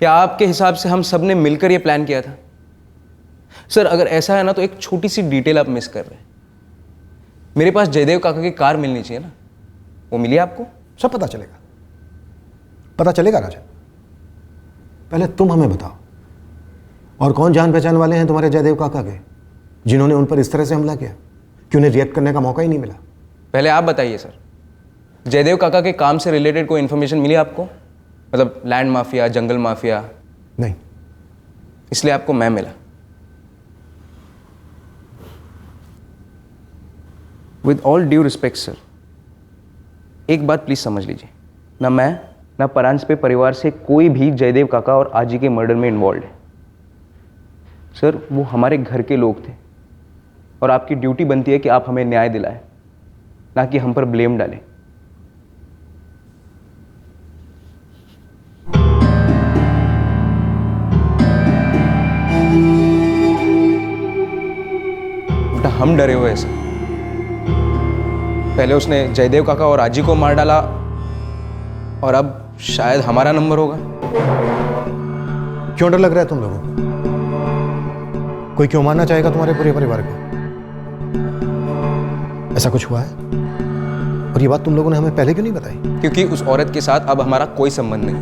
या आपके हिसाब से हम सब ने मिलकर यह प्लान किया था? सर, अगर ऐसा है ना, तो एक छोटी सी डिटेल आप मिस कर रहे हैं। मेरे पास जयदेव काका की कार मिलनी चाहिए ना, वो मिली आपको? सब पता चलेगा, पता चलेगा राजन। पहले तुम हमें बताओ, और कौन जान पहचान वाले हैं तुम्हारे जयदेव काका के, जिन्होंने उन पर इस तरह से हमला किया कि उन्हें रिएक्ट करने का मौका ही नहीं मिला? पहले आप बताइए सर, जयदेव काका के काम से रिलेटेड कोई इन्फॉर्मेशन मिली आपको? मतलब लैंड माफिया, जंगल माफिया? नहीं। इसलिए आपको मैं मिला। With all due respect sir, एक बात प्लीज समझ लीजिए, ना मैं ना परांज पे परिवार से कोई भी जयदेव काका और आजी के मर्डर में इन्वॉल्व है। सर, वो हमारे घर के लोग थे, और आपकी ड्यूटी बनती है कि आप हमें न्याय दिलाएं, ना कि हम पर ब्लेम डालें। बेटा, हम डरे हुए हैं सर। पहले उसने जयदेव काका और आजी को मार डाला, और अब शायद हमारा नंबर होगा। क्यों डर लग रहा है तुम लोगों को? कोई क्यों मारना चाहेगा तुम्हारे पूरे परिवार को? ऐसा कुछ हुआ है? और ये बात तुम लोगों ने हमें पहले क्यों नहीं बताई? क्योंकि उस औरत के साथ अब हमारा कोई संबंध नहीं।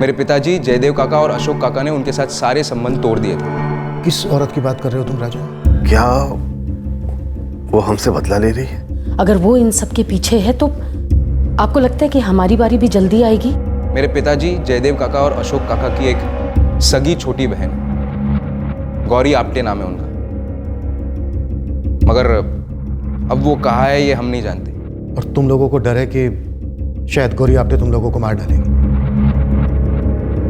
मेरे पिताजी जयदेव काका और अशोक काका ने उनके साथ सारे संबंध तोड़ दिए थे। किस औरत की बात कर रहे हो तुम राजा? क्या वो हमसे बदला ले रही है? अगर वो इन सब के पीछे है तो आपको लगता है कि हमारी बारी भी जल्दी आएगी? मेरे पिताजी जयदेव काका और अशोक काका की एक सगी छोटी बहन, गौरी आप्टे नाम है उनका, मगर अब वो कहाँ है ये हम नहीं जानते। और तुम लोगों को डर है कि शायद गौरी आप्टे तुम लोगों को मार डालेगी।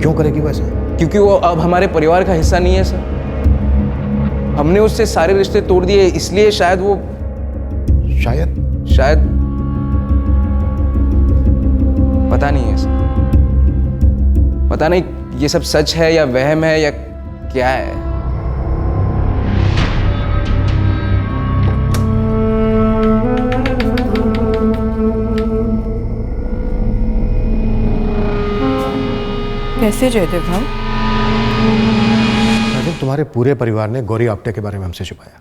क्यों करेगी वैसे? क्योंकि वो अब हमारे परिवार का हिस्सा नहीं है सर। हमने उससे सारे रिश्ते तोड़ दिए, इसलिए शायद वो शायद पता नहीं है सर। पता नहीं ये सब सच है या वहम है या क्या है। कैसे जयदेव भाई? तुम्हारे पूरे परिवार ने गौरी आप्टे के बारे में हमसे छुपाया,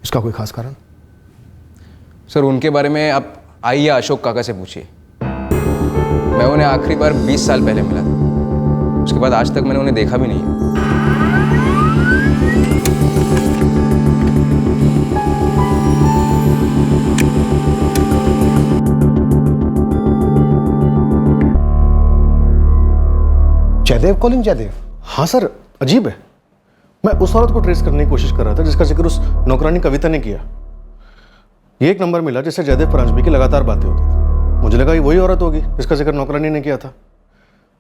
इसका कोई खास कारण? सर, उनके बारे में आप आइए अशोक काका से पूछिए। मैं उन्हें आखिरी बार 20 साल पहले मिला था, उसके बाद आज तक मैंने उन्हें देखा भी नहीं है। जयदेव कॉलिंग जयदेव? हाँ सर, अजीब है। मैं उस औरत को ट्रेस करने की कोशिश कर रहा था जिसका जिक्र उस नौकरानी कविता ने किया। ये एक नंबर मिला जिससे जयदेव परांजपे की लगातार बातें होती थी। मुझे लगा ये वही औरत होगी जिसका जिक्र नौकरानी ने किया था।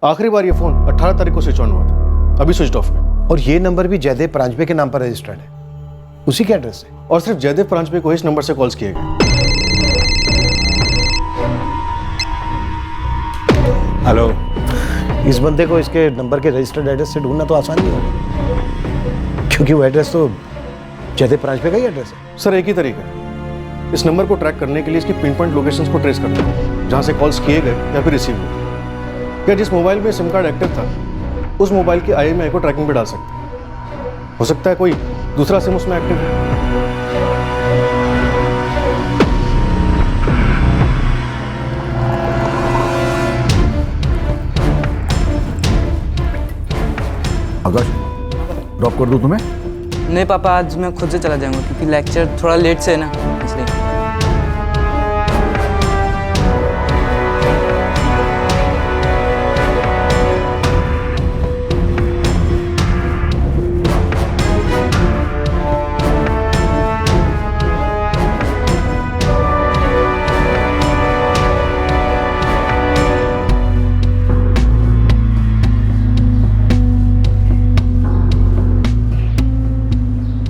आखिरी बार ये फोन 18 तारीख को स्विच ऑन हुआ था, अभी स्विच ऑफ है। और ये नंबर भी जयदेव परांजपे के नाम पर रजिस्टर्ड है, उसी के एड्रेस से। और सिर्फ जयदेव परांजपे को इस नंबर से कॉल्स किए गए। हेलो, इस बंदे को इसके नंबर के रजिस्टर्ड एड्रेस से ढूंढना तो आसान नहीं होगा, क्योंकि वो एड्रेस तो जयदेव परांजपे का ही एड्रेस है। सर एक ही तरीका है, इस नंबर को ट्रैक करने के लिए इसकी पिन पॉइंट लोकेशंस को ट्रेस करना है, जहां से कॉल्स किए गए या फिर रिसीव हुए। या जिस मोबाइल में सिम कार्ड एक्टिव था उस मोबाइल की IMEI को ट्रैकिंग पे डाल सकते हैं। हो सकता है कोई दूसरा सिम उसमें एक्टिव है। आकाश, ड्रॉप कर दूं तुम्हें? नहीं पापा, आज मैं खुद से चला जाऊंगा क्योंकि लेक्चर थोड़ा लेट से है ना, इसलिए।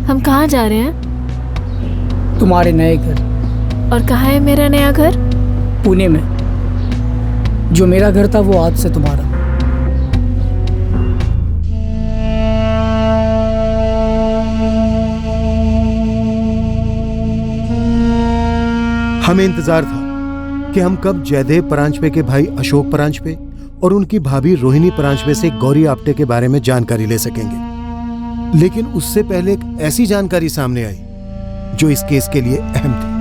हम कहाँ जा रहे हैं? तुम्हारे नए घर। और कहाँ है मेरा नया घर? पुणे में। जो मेरा घर था वो आज से तुम्हारा। हमें इंतजार था कि हम कब जयदेव परांजपे के भाई अशोक परांजपे और उनकी भाभी रोहिणी परांजपे से गौरी आप्टे के बारे में जानकारी ले सकेंगे, लेकिन उससे पहले एक ऐसी जानकारी सामने आई जो इस केस के लिए अहम थी।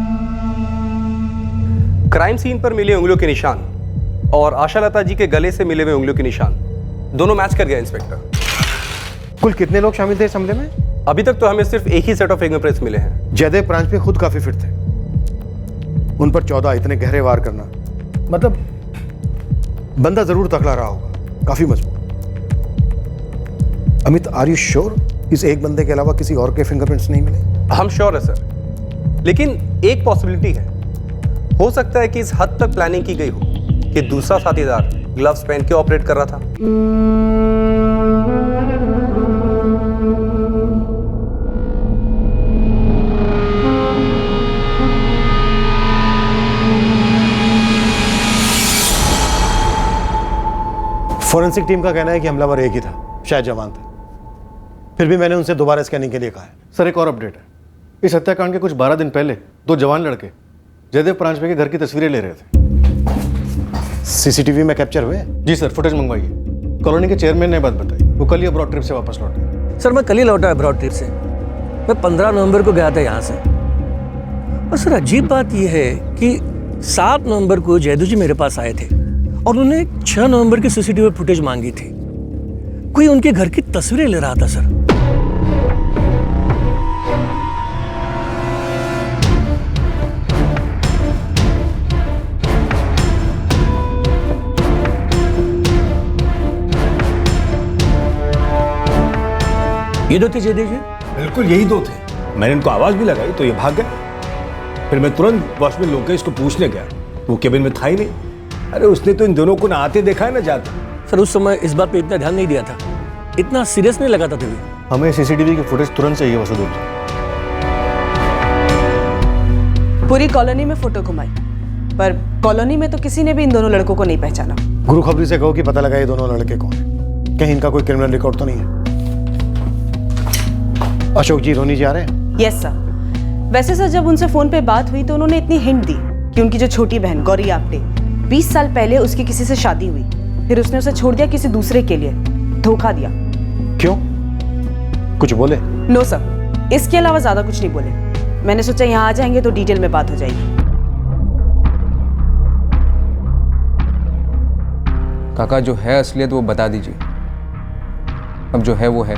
क्राइम सीन पर मिले उंगलियों के निशान और आशालता जी के गले से मिले हुए उंगलियों के निशान दोनों मैच कर गए इंस्पेक्टर। कुल कितने लोग शामिल थे इस हमले में? अभी तक तो हमें सिर्फ एक ही सेट ऑफ फिंगरप्रिंट्स मिले हैं। जयदेव परांजपे खुद काफी फिट थे, उन पर 14 इतने गहरे वार करना, मतलब बंदा जरूर तगड़ा रहा होगा, काफी मजबूत। अमित, आर यू श्योर इस एक बंदे के अलावा किसी और के फिंगरप्रिंट्स नहीं मिले? हम श्योर है सर, लेकिन एक पॉसिबिलिटी है, हो सकता है कि इस हद तक प्लानिंग की गई हो कि दूसरा साथीदार ग्लव्स पहन के ऑपरेट कर रहा था। फोरेंसिक टीम का कहना है कि हमलावर एक ही था, शायद जवान था। फिर भी मैंने उनसे दोबारा स्कैनिंग के लिए कहा है। सर एक और अपडेट है, इस हत्याकांड के कुछ 12 दिन पहले 2 जवान लड़के जयदेव परांजपे के घर की तस्वीरें ले रहे थे। सीसीटीवी में कैप्चर हुए? जी सर, फुटेज मंगवाइए। कॉलोनी के चेयरमैन ने बात बताई, वो कल ही अब्रॉड ट्रिप से वापस लौटे। सर मैं कल ही लौटा अब्रॉड ट्रिप से, मैं 15 नवंबर को गया था यहाँ से। और सर अजीब बात यह है कि 7 नवंबर को जयदू जी मेरे पास आए थे और उन्होंने 6 नवंबर की सीसीटीवी फुटेज मांगी थी। कोई उनके घर की तस्वीरें ले रहा था सर। ये 2 थे जयदेव जी? बिल्कुल यही 2 थे। मैंने इनको आवाज भी लगाई तो ये भाग गए। फिर मैं तुरंत वॉचमैन लोकेश को पूछने गया, वो केबिन में था ही नहीं। अरे उसने तो इन दोनों को ना आते देखा है ना जाते। सर उस समय इस बात पे इतना ध्यान नहीं दिया था, इतना सीरियस नहीं लगा था तुम्हें। हमें सीसीटीवी की फुटेज तुरंत चाहिए वसुदेव जी। पूरी कॉलोनी में फोटो घुमाई, पर कॉलोनी में तो किसी ने भी इन दोनों लड़कों को नहीं पहचाना। गुरु खबरी से कहो कि पता लगा ये दोनों लड़के कौन है, कहीं इनका कोई क्रिमिनल रिकॉर्ड तो नहीं है। अशोक जी, रोहिणी जी आ रहे हैं? Yes sir. वैसे सर जब उनसे फोन पे बात हुई तो उन्होंने इतनी हिंट दी कि उनकी जो छोटी बहन गौरी आप्टे 20 साल पहले उसकी किसी से शादी हुई, फिर उसने उसे छोड़ दिया किसी दूसरे के लिए, धोखा दिया। क्यों, कुछ बोले? नो सर, इसके अलावा ज्यादा कुछ नहीं बोले। मैंने सोचा यहाँ आ जाएंगे तो डिटेल में बात हो जाएगी। काका जो है असलियत वो बता दीजिए, अब जो है वो है।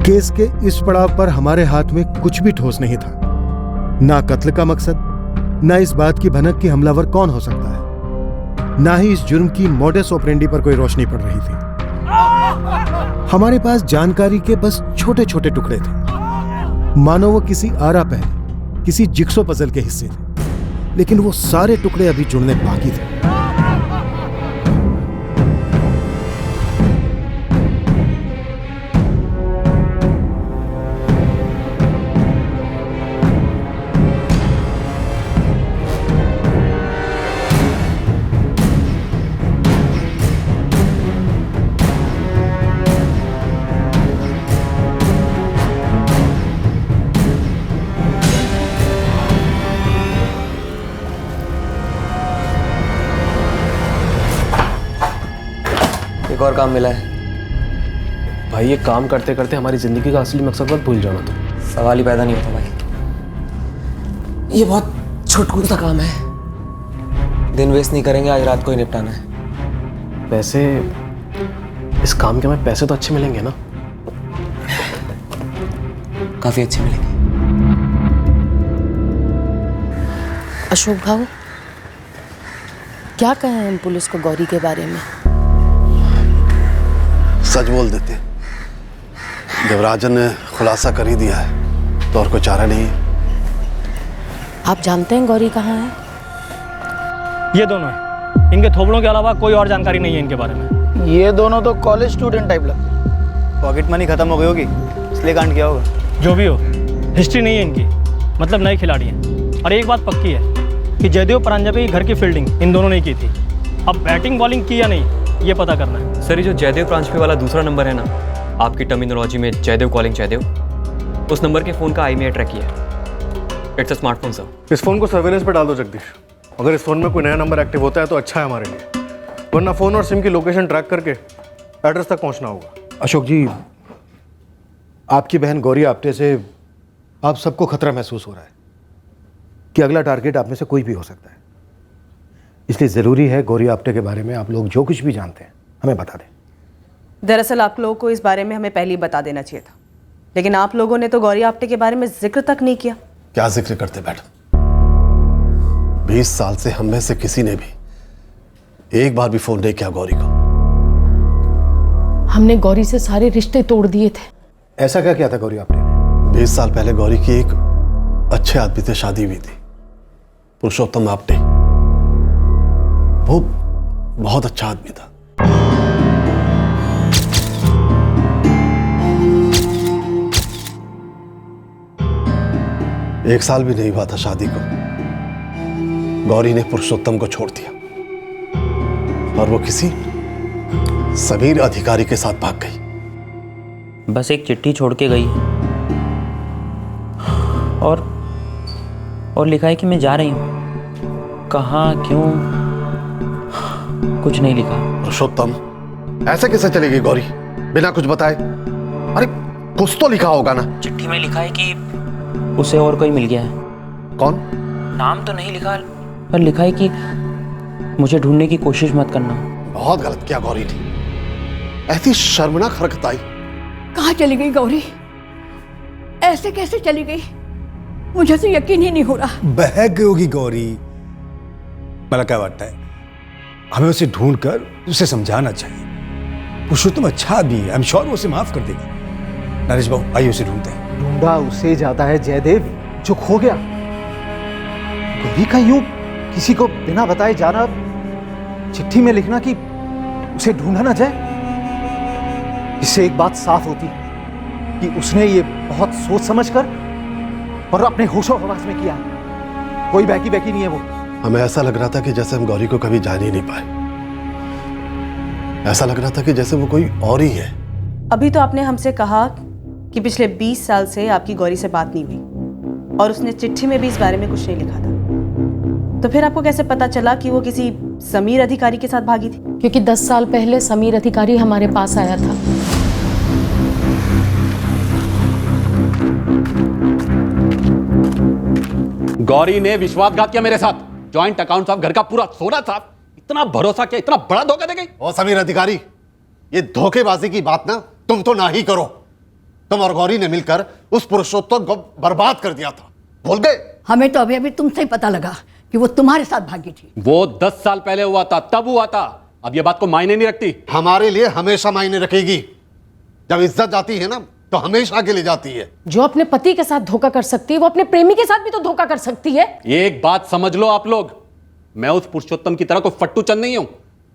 केस के इस पड़ाव पर हमारे हाथ में कुछ भी ठोस नहीं था, ना कत्ल का मकसद, ना इस बात की भनक कि हमलावर कौन हो सकता है, ना ही इस जुर्म की मोडस ऑपरेंडी पर कोई रोशनी पड़ रही थी। हमारे पास जानकारी के बस छोटे छोटे टुकड़े थे, मानो वो किसी आरा पहले किसी जिक्सो पजल के हिस्से थे, लेकिन वो सारे टुकड़े अभी जुड़ने बाकी थे। एक और काम मिला है भाई। ये काम करते करते हमारी जिंदगी का असली मकसद मत भूल जाना। तो सवाल ही पैदा नहीं होता भाई। ये बहुत छोटा सा काम है, दिन वेस्ट नहीं करेंगे, आज रात को ही निपटाना है। वैसे इस काम के हमें पैसे तो अच्छे मिलेंगे ना? काफी अच्छे मिलेंगे। अशोक भाऊ, क्या कहें हम पुलिस को गौरी के बारे में? सच बोल देते। जब राजन ने खुलासा कर ही दिया है तो और कोई चारा नहीं है। आप जानते हैं गौरी कहाँ है? ये दोनों हैं, इनके थोबड़ों के अलावा कोई और जानकारी नहीं है इनके बारे में। ये दोनों तो कॉलेज स्टूडेंट टाइप लगते। पॉकेट मनी खत्म हो गई होगी इसलिए कांड किया होगा। जो भी हो, हिस्ट्री नहीं है इनकी, मतलब नए खिलाड़ी हैं। और एक बात पक्की है कि जयदेव परांजपे घर की फील्डिंग इन दोनों ने की थी। अब बैटिंग बॉलिंग की या नहीं ये पता करना है। सर, ये जो जयदेव प्रांजपे वाला दूसरा नंबर है ना, आपकी टर्मिनोलॉजी में जयदेव कॉलिंग जयदेव, उस नंबर के फ़ोन का IMEI ट्रैक किया है। It's a smartphone sir. इस फोन को सर्वेलेंस पे डाल दो जगदीश। अगर इस फोन में कोई नया नंबर एक्टिव होता है तो अच्छा है हमारे लिए, वरना फोन और सिम की लोकेशन ट्रैक करके एड्रेस तक पहुंचना होगा। अशोक जी, आपकी बहन गौरी आप्टे से आप सबको खतरा महसूस हो रहा है कि अगला टारगेट आप में से कोई भी हो सकता है। इसलिए ज़रूरी है गौरी आप्टे के बारे में आप लोग जो कुछ भी जानते हैं हमें बता दें। दरअसल आप लोगों को इस बारे में हमें पहले ही बता देना चाहिए था, लेकिन आप लोगों ने तो गौरी आप्टे के बारे में जिक्र तक नहीं किया। क्या जिक्र करते मैडम? 20 साल से हम में से किसी ने भी एक बार भी फोन नहीं किया गौरी को। हमने गौरी से सारे रिश्ते तोड़ दिए थे। ऐसा क्या किया था गौरी आप्टे ने? 20 साल पहले गौरी की एक अच्छे आदमी से शादी हुई थी, पुरुषोत्तम आप्टे। वो बहुत अच्छा आदमी था। एक साल भी नहीं हुआ था शादी को, गौरी ने पुरुषोत्तम को छोड़ दिया और वो किसी समीर अधिकारी के साथ भाग गई। बस एक चिट्ठी छोड़ के गई और लिखा है कि मैं जा रही हूँ। कहाँ, क्यों, कुछ नहीं लिखा। पुरुषोत्तम, ऐसे कैसे चली गई गौरी बिना कुछ बताए? अरे कुछ तो लिखा होगा ना। चिट्ठी में लिखा है कि उसे और कोई मिल गया है। कौन? नाम तो नहीं लिखा, पर लिखा है कि मुझे ढूंढने की कोशिश मत करना। बहुत गलत किया गौरी ने, ऐसी शर्मनाक हरकत आई। कहाँ चली गई गौरी? ऐसे कैसे चली गई? मुझे तो यकीन ही नहीं हो रहा। बह गई होगी गौरी। मला क्या लगता है, हमें उसे ढूंढ कर उसे समझाना चाहिए। पुरुषोत्तम अच्छा आदमी है, आई एम श्योर वो उसे माफ कर देगा। नरेश बाबू आइए उसे ढूंढते हैं। ढूंढा उसे जाता है जयदेव जो खो गया। गौरी का यूं किसी को बिना बताए जाना, चिट्ठी में लिखना कि उसे ढूंढा ना जाए, इससे एक बात साफ होती कि उसने ये बहुत सोच समझकर और अपने होशो हवास में किया है। कोई बैकी नहीं है वो। हमें ऐसा लग रहा था कि जैसे हम गौरी को कभी जान ही नहीं पाए। ऐसा लग रहा था कि जैसे वो कोई और ही है। अभी तो आपने हमसे कहा कि पिछले 20 साल से आपकी गौरी से बात नहीं हुई और उसने चिट्ठी में भी इस बारे में कुछ नहीं लिखा था, तो फिर आपको कैसे पता चला कि वो किसी समीर अधिकारी के साथ भागी थी? क्योंकि 10 साल पहले समीर अधिकारी हमारे पास आया था। गौरी ने विश्वासघात किया मेरे साथ। जॉइंट अकाउंट साहब, घर का पूरा सोना साहब, इतना भरोसा किया, इतना बड़ा धोखा दे गई। और समीर अधिकारी, ये धोखेबाजी की बात ना तुम तो ना ही करो। तुम और गौरी ने मिलकर उस पुरुषोत्तम को बर्बाद कर दिया था, भूल गए? हमें तो अभी तुमसे ही पता लगा कि वो तुम्हारे साथ भागी थी। वो 10 साल पहले हुआ था, तब हुआ था। अब ये बात को मायने नहीं रखती। हमारे लिए हमेशा मायने रखेगी। जब इज्जत जाती है ना तो हमेशा के लिए जाती है। जो अपने पति के साथ धोखा कर सकती है वो अपने प्रेमी के साथ भी तो धोखा कर सकती है। एक बात समझ लो आप लोग, मैं उस पुरुषोत्तम की तरह कोई फट्टू चंद नहीं हूं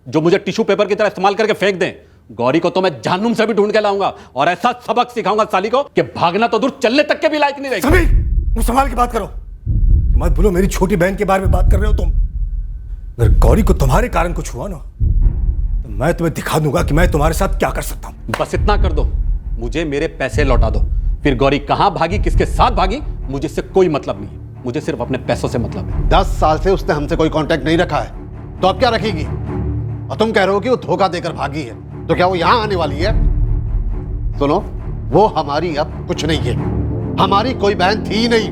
जो मुझे टिश्यू पेपर की तरह इस्तेमाल करके फेंक दें। गौरी को तो मैं जहन्नुम से भी ढूंढ के लाऊंगा और ऐसा सबक सिखाऊंगा साली को कि भागना तो दूर चलने तक के भी लायक नहीं रहेगी। समीर, मुझ संभाल के बात करो। मत भूलो मेरी छोटी बहन के बारे में बात कर रहे हो तुम। अगर गौरी को तुम्हारे कारण कुछ हुआ ना तो मैं तुम्हें दिखा दूंगा कि मैं तुम्हारे साथ क्या कर सकता हूं। बस इतना कर दो, मुझे मेरे पैसे लौटा दो। फिर गौरी कहां भागी, किसके साथ भागी, मुझे इससे कोई मतलब नहीं है। मुझे सिर्फ अपने पैसों से मतलब है। 10 साल से उसने हमसे कोई कांटेक्ट नहीं रखा है तो अब क्या रखेगी? और तुम कह रहे हो कि वो धोखा देकर भागी है, तो क्या वो यहां आने वाली है? सुनो, वो हमारी अब कुछ नहीं है, हमारी कोई बहन थी नहीं।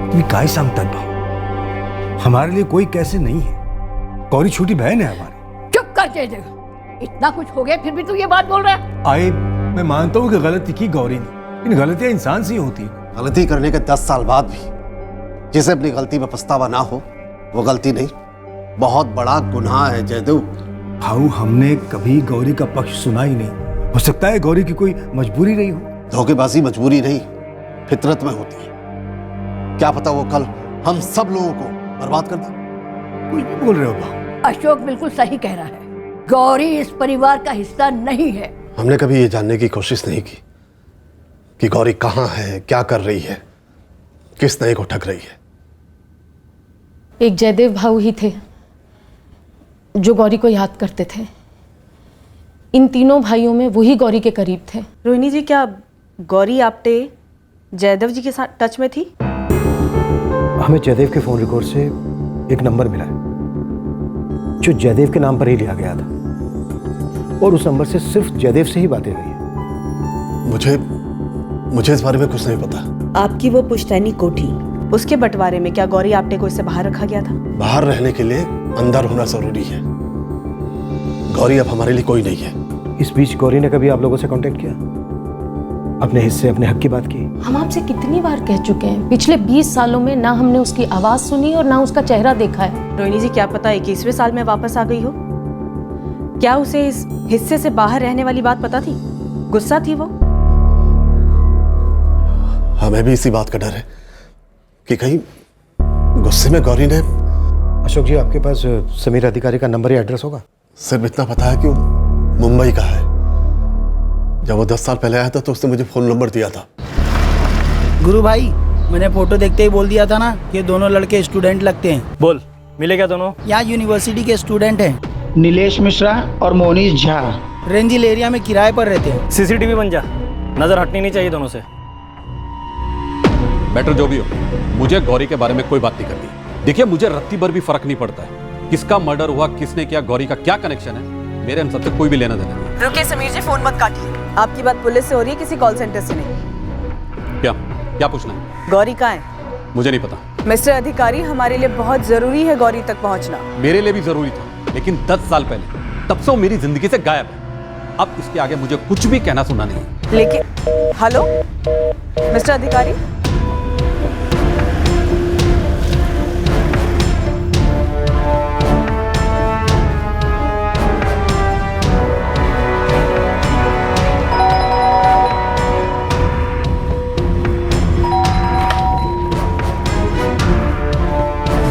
तुम्हें काय सांगता भाऊ, हमारे लिए कोई कैसे नहीं है। गौरी छोटी बहन है हमारी। चुप कर जयदेव, इतना कुछ हो गया फिर भी तू ये बात बोल रहा है? आए, मैं मानता हूं कि गलती की गौरी ने, इन गलतियां इंसान से ही होती है। गलती करने के 10 साल बाद भी जिसे अपनी गलती पर पछतावा ना हो वो गलती नहीं, बहुत बड़ा गुनाह है जयदेव। भाऊ, हमने कभी गौरी का पक्ष सुना ही नहीं। हो सकता है गौरी की कोई मजबूरी रही हो। धोखेबाजी मजबूरी नहीं, फितरत में होती है। क्या पता वो कल हम सब लोगों को बर्बाद कर दे। कुछ भी बोल रहे हो भाऊ। अशोक बिल्कुल सही कह रहा है, गौरी इस परिवार का हिस्सा नहीं है। हमने कभी ये जानने की कोशिश नहीं की कि गौरी कहाँ है, क्या कर रही है, किस नए को ठग रही है। एक जयदेव भाऊ ही थे जो गौरी को याद करते थे। इन तीनों भाइयों में वही गौरी के करीब थे। रोहिणी जी, क्या गौरी आपटे जयदेव जी के साथ टच में थी? हमें जयदेव के फोन रिकॉर्ड से एक नंबर मिला है जो जयदेव के नाम पर ही लिया गया था और उस नंबर से सिर्फ जयदेव से ही बातें हुई है। मुझे इस बारे में कुछ नहीं पता। आपकी वो पुश्तैनी कोठी, उसके बंटवारे में क्या गौरी आपटे को इससे बाहर रखा गया था? बाहर रहने के लिए अंदर होना जरूरी है। गौरी अब हमारे लिए कोई नहीं है। इस बीच गौरी ने कभी आप लोगों से कांटेक्ट किया, अपने हिस्से अपने हक की बात की? हम आपसे कितनी बार कह चुके हैं, पिछले 20 सालों में ना हमने उसकी आवाज सुनी और ना उसका चेहरा देखा है। रोहिणी जी, क्या पता 21वें साल में वापस आ गई हो? क्या उसे इस हिस्से से बाहर रहने वाली बात पता थी? गुस्सा थी वो? हमें भी इसी बात का डर है कि कहीं गुस्से में गौरी ने। अशोक जी, आपके पास समीर अधिकारी का नंबर या एड्रेस होगा? सिर्फ इतना पता है कि वो मुंबई का है। जब वो 10 साल पहले आया था तो उसने मुझे फोन नंबर दिया था। गुरु भाई, मैंने फोटो देखते ही बोल दिया था ना कि दोनों लड़के स्टूडेंट लगते हैं। बोल, मिले क्या दोनों? यहाँ यूनिवर्सिटी के स्टूडेंट हैं, नीलेश मिश्रा और मोनीश झा। रेंजिल एरिया में किराए पर रहते हैं। सीसीटीवी बन जा, नजर हटनी नहीं चाहिए दोनों से। बेटर जो भी हो, मुझे गौरी के बारे में कोई बात नहीं करनी। देखिए, मुझे रत्ती भर भी फर्क नहीं पड़ता है किसका मर्डर हुआ, किसने किया, गौरी का क्या कनेक्शन है। मेरे हम सबसे कोई भी लेना देना नहीं। रुकिए समीर जी, फोन मत काटिए। आपकी बात पुलिस से हो रही है, किसी कॉल सेंटर से नहीं। क्या पूछना है? गौरी कहाँ है? मुझे नहीं पता। मिस्टर अधिकारी, हमारे लिए बहुत जरूरी है गौरी तक पहुंचना। मेरे लिए भी जरूरी था, लेकिन 10 साल पहले, तब से वो मेरी जिंदगी से गायब है। अब इसके आगे मुझे कुछ भी कहना सुनना नहीं। लेकिन हेलो मिस्टर अधिकारी,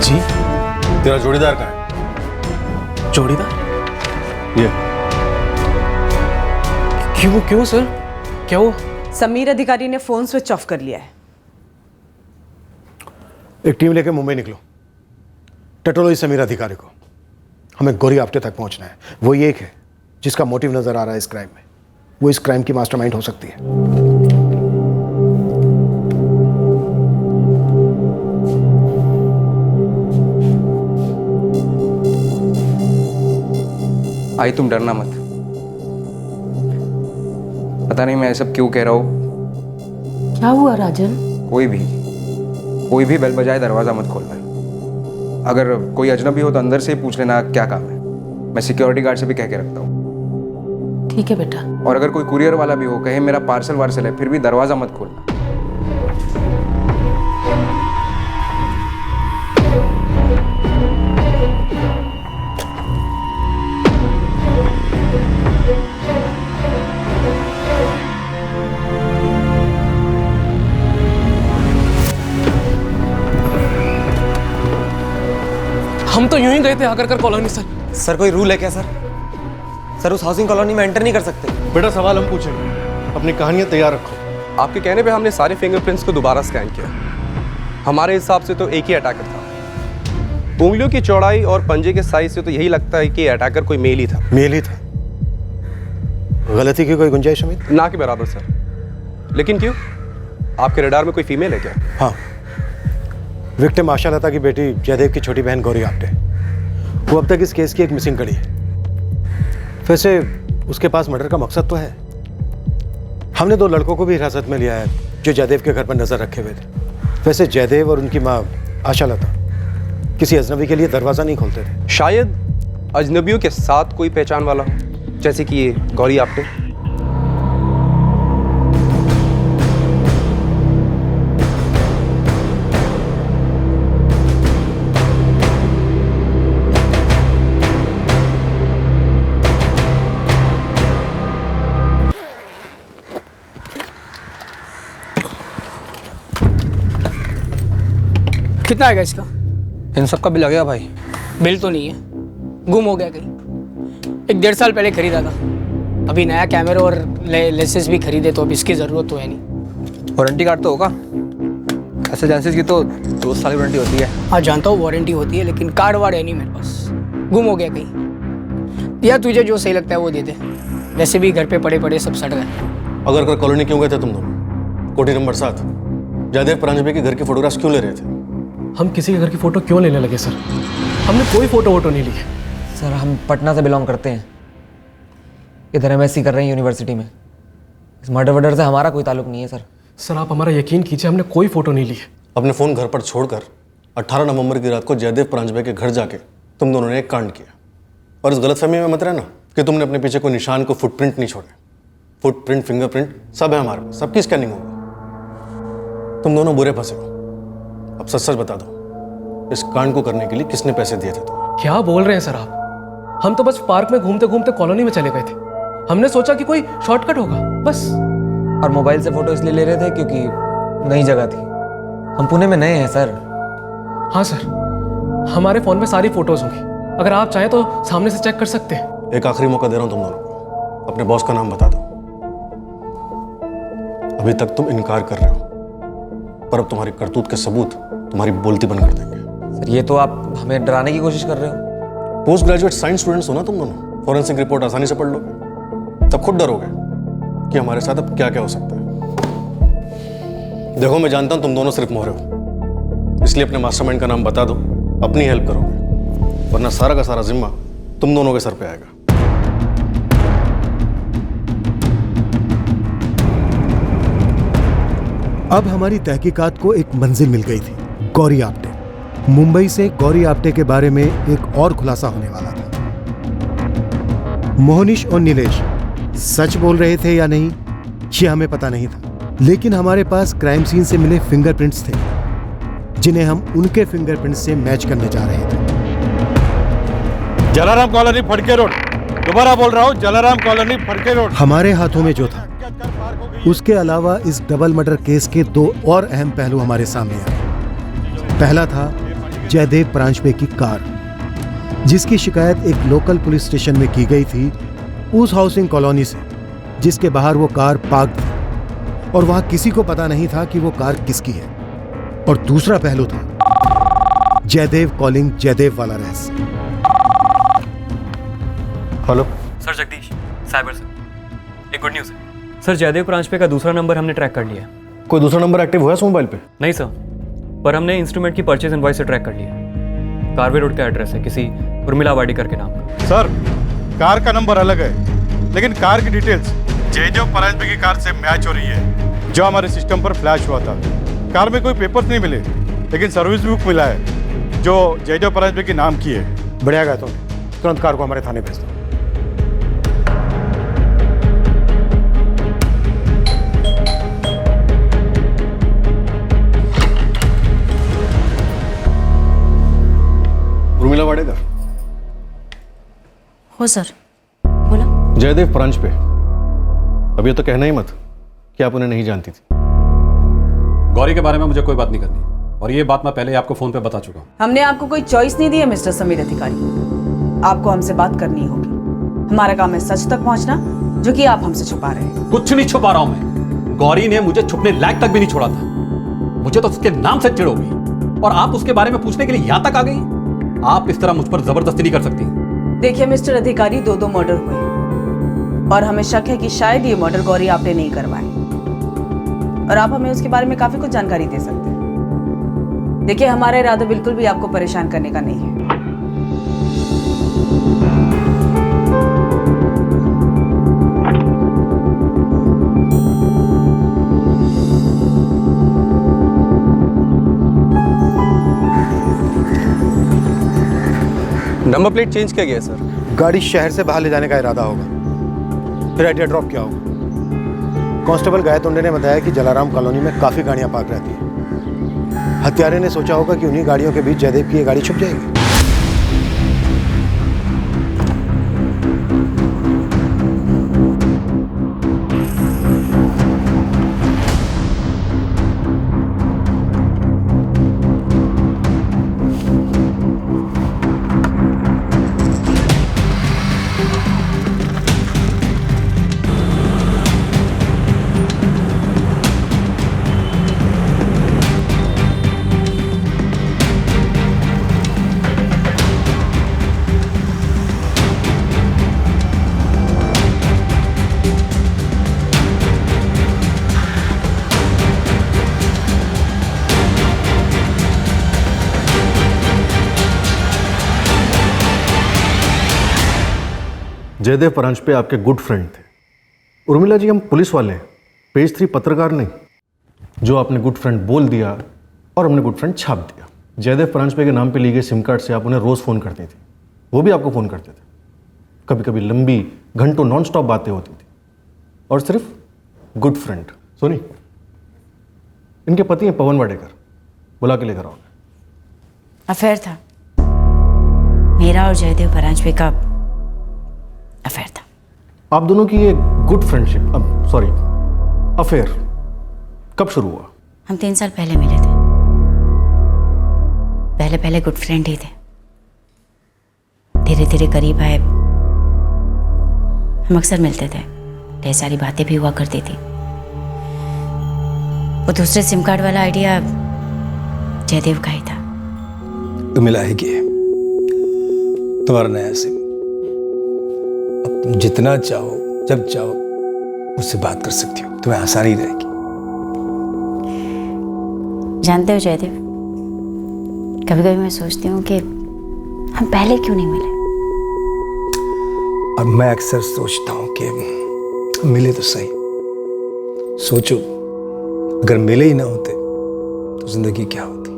जी, तेरा जोड़ीदार कहाँ है? जोड़ीदार? ये क्यों सर, क्या हुआ? समीर अधिकारी ने फोन स्विच ऑफ कर लिया है। एक टीम लेकर मुंबई निकलो, टटोलो इस समीर अधिकारी को। हमें गौरी आपटे तक पहुंचना है। वो एक है जिसका मोटिव नजर आ रहा है इस क्राइम में। वो इस क्राइम की मास्टरमाइंड हो सकती है। आई, तुम डरना मत। पता नहीं मैं सब क्यों कह रहा हूँ। क्या हुआ राजन? कोई भी बेल बजाए दरवाजा मत खोलना। अगर कोई अजनबी हो तो अंदर से ही पूछ लेना क्या काम है। मैं सिक्योरिटी गार्ड से भी कह के रखता हूँ। ठीक है बेटा। और अगर कोई कुरियर वाला भी हो, कहे मेरा पार्सल वार्सल है, फिर भी दरवाजा मत खोलना। हम तो यूं ही गए थे आकर कर कॉलोनी सर। सर कोई रूल है क्या सर? सर उस हाउसिंग कॉलोनी में एंटर नहीं कर सकते। बेटा सवाल हम पूछेंगे, अपनी कहानियां तैयार रखो। आपके कहने पे हमने सारे फिंगरप्रिंट्स को दोबारा स्कैन किया। हमारे हिसाब से तो एक ही अटैकर था। उंगलियों की चौड़ाई और पंजे के साइज से तो यही लगता है कि अटैकर कोई मेल ही था। मेल ही था? गलती की कोई गुंजाइश अमित? ना के बराबर सर। लेकिन क्यों? आपके रडार में कोई फीमेल है क्या? हाँ, विक्टिम आशा लता की बेटी जयदेव की छोटी बहन गौरी आप्टे। वो अब तक इस केस की एक मिसिंग कड़ी है। वैसे उसके पास मर्डर का मकसद तो है। हमने 2 लड़कों को भी हिरासत में लिया है जो जयदेव के घर पर नजर रखे हुए थे। वैसे जयदेव और उनकी माँ आशा लता किसी अजनबी के लिए दरवाजा नहीं खोलते थे। शायद अजनबियों के साथ कोई पहचान वाला हो, जैसे कि ये गौरी आप्टे। कितना आएगा इसका? इन सब का बिल आ गया भाई। बिल तो नहीं है, गुम हो गया कहीं। 1-1.5 साल पहले खरीदा था। अभी नया कैमरा और लेंसेज भी खरीदे तो अब इसकी ज़रूरत तो है नहीं। वारंटी कार्ड तो होगा? ऐसे एजेंसीज की तो 2 साल की वारंटी होती है। हाँ जानता हूँ वारंटी होती है, लेकिन कार्ड वार्ड है नहीं मेरे पास। गुम हो गया कहीं। या तुझे जो सही लगता है वो दे दे। वैसे भी घर पे पड़े पड़े सब सड़ गए। अगर कॉलोनी क्यों गए थे तुम दोनों? कोठी नंबर 7 जयदेव परांजपे के घर की फोटोग्राफ्स क्यों ले रहे थे? हम किसी के घर की फोटो क्यों लेने लगे सर? हमने कोई फोटो वोटो नहीं ली है। सर हम पटना से बिलोंग करते हैं, इधर MSc कर रहे हैं यूनिवर्सिटी में। इस मर्डर वर्डर से हमारा कोई ताल्लुक नहीं है सर। सर आप हमारा यकीन कीजिए, हमने कोई फोटो नहीं ली है। अपने फ़ोन घर पर छोड़कर 18 नवंबर की रात को जयदेव परांजपे के घर जाके तुम दोनों ने एक कांड किया। और इस गलतफहमी में मत रहना कि तुमने अपने पीछे कोई निशान को फुटप्रिंट नहीं छोड़े। फुटप्रिंट, फिंगरप्रिंट सब है हमारे पास, सबकी स्कैनिंग होगी। तुम दोनों बुरे फंसे हो। अब सच सच बता दो, इस कांड को करने के लिए किसने पैसे दिए थे तुम्हें? क्या बोल रहे हैं सर आप? हम तो बस पार्क में घूमते घूमते कॉलोनी में चले गए थे। हमने सोचा कि कोई शॉर्टकट होगा बस। और मोबाइल से फोटो इसलिए ले रहे थे क्योंकि नई जगह थी। हम पुणे में नए हैं सर। हाँ सर, हमारे फोन में सारी फोटोज होंगी। अगर आप चाहें तो सामने से चेक कर सकते हैं। एक आखिरी मौका दे रहा हूं तुम दोनों को, अपने बॉस का नाम बता दो। अभी तक तुम इनकार कर रहे हो, पर अब तुम्हारी करतूत के सबूत तुम्हारी बोलती बंद कर देंगे। सर ये तो आप हमें डराने की कोशिश कर रहे हो। पोस्ट ग्रेजुएट साइंस स्टूडेंट्स हो ना तुम दोनों। फॉरेंसिक रिपोर्ट आसानी से पढ़ लोगे, तब खुद डरोगे कि हमारे साथ अब क्या क्या हो सकता है। देखो मैं जानता हूं तुम दोनों सिर्फ मोहरे हो, इसलिए अपने मास्टरमाइंड का नाम बता दो, अपनी हेल्प करोगे, वरना सारा का सारा जिम्मा तुम दोनों के सर पे आएगा। अब हमारी तहकीकात को एक मंजिल मिल गई थी, गौरी आप्टे। मुंबई से गौरी आप्टे के बारे में एक और खुलासा होने वाला था। मोहनिश और नीलेश सच बोल रहे थे या नहीं ये हमें पता नहीं था, लेकिन हमारे पास क्राइम सीन से मिले फिंगरप्रिंट्स थे जिन्हें हम उनके फिंगरप्रिंट्स से मैच करने जा रहे थे। जलाराम कॉलोनी फड़के रोड, दोबारा बोल रहा हूँ, जलाराम कॉलोनी फड़के रोड। हमारे हाथों में जो था उसके अलावा इस डबल मर्डर केस के 2 और अहम पहलू हमारे सामने आए। पहला था जयदेव परांजपे की कार, जिसकी शिकायत एक लोकल पुलिस स्टेशन में की गई थी उस हाउसिंग कॉलोनी से जिसके बाहर वो कार पार्क थी, और वहां किसी को पता नहीं था कि वो कार किसकी है। और दूसरा पहलू था जयदेव कॉलिंग जयदेव वाला रहस्य। हेलो सर, जगदीश साइबर से एक गुड न्यूज़ है सर। जयदेव परांजपे का दूसरा नंबर हमने ट्रैक कर लिया। कोई दूसरा नंबर एक्टिव हुआ है मोबाइल पे? नहीं सर, पर हमने इंस्ट्रूमेंट की परचेज इनवॉइस से ट्रैक कर लिया। कारवे रोड का एड्रेस है, किसी उर्मिला वाडीकर के नाम का। सर कार का नंबर अलग है, लेकिन कार की डिटेल्स जयदेव परांजपे की कार से मैच हो रही है जो हमारे सिस्टम पर फ्लैश हुआ था। कार में कोई पेपर्स नहीं मिले, लेकिन सर्विस बुक मिला है जो जयदेव परांजपे के नाम की है। बढ़िया गया, तो तुरंत कार को हमारे थाने भेज दो। उर्मिला वाडेकर। हो सर, बोला। जयदेव परांजपे, अब ये तो कहना ही मत कि आप उन्हें नहीं जानती थी। गौरी के बारे में मुझे कोई बात नहीं करनी, और ये बात मैं पहले ही आपको फोन पे बता चुका हूँ। हमने आपको कोई चॉइस नहीं दी है मिस्टर समीर अधिकारी। आपको हमसे बात करनी होगी। हमारा काम है सच तक पहुंचना, जो कि आप हमसे छुपा रहे हैं। कुछ नहीं छुपा रहा हूं मैं। गौरी ने मुझे छुपने लायक तक भी नहीं छोड़ा था। मुझे तो उसके नाम से चिढ़ हो गई और आप उसके बारे में पूछने के लिए यहां तक आ गई। आप इस तरह मुझ पर जबरदस्ती नहीं कर सकती। देखिए मिस्टर अधिकारी, दो मर्डर हुए और हमें शक है कि शायद ये मर्डर गौरी आपने नहीं करवाए, और आप हमें उसके बारे में काफी कुछ जानकारी दे सकते हैं। देखिए, हमारा इरादा बिल्कुल भी आपको परेशान करने का नहीं है। नंबर प्लेट चेंज किया गया है सर। गाड़ी शहर से बाहर ले जाने का इरादा होगा, फिर आइडिया ड्रॉप क्या होगा? कांस्टेबल गायतोंडे ने बताया कि जलाराम कॉलोनी में काफ़ी गाड़ियां पार्क रहती हैं। हत्यारे ने सोचा होगा कि उन्हीं गाड़ियों के बीच जयदेव की ये गाड़ी छुप जाएगी। जयदेव परांज पे आपके गुड फ्रेंड थे। उर्मिला जी, हम पुलिस वाले हैं, पेज 3 पत्रकार नहीं। जो आपने गुड फ्रेंड बोल दिया और हमने गुड फ्रेंड छाप दिया। जयदेव परांजपे के नाम पे ली गई सिम कार्ड से आप उन्हें रोज़ फ़ोन करती थी, वो भी आपको फ़ोन करते थे। कभी कभी लंबी घंटों नॉन स्टॉप बातें होती थी, और सिर्फ गुड फ्रेंड। सोनी, इनके पति हैं पवन वाडेकर, बुला के लेकर आओ। अफेयर था मेरा और जयदेव परांजपे का अफेयर था। आप दोनों की ये गुड फ्रेंडशिप, सॉरी अफेयर, कब शुरू हुआ? हम 3 साल पहले मिले थे। पहले गुड फ्रेंड ही थे, धीरे धीरे करीब आए। हम अक्सर मिलते थे, ढेर सारी बातें भी हुआ करती थी। वो दूसरे सिम कार्ड वाला आइडिया जयदेव का ही था। तो मिला है कि तुम्हारा नया सिम। अब तुम जितना चाहो, जब चाहो मुझसे बात कर सकती हो, तुम्हें आसानी रहेगी। जानते हो जयदेव, कभी कभी मैं सोचती हूँ कि हम पहले क्यों नहीं मिले। अब मैं अक्सर सोचता हूँ कि मिले तो सही। सोचो, अगर मिले ही ना होते तो जिंदगी क्या होती।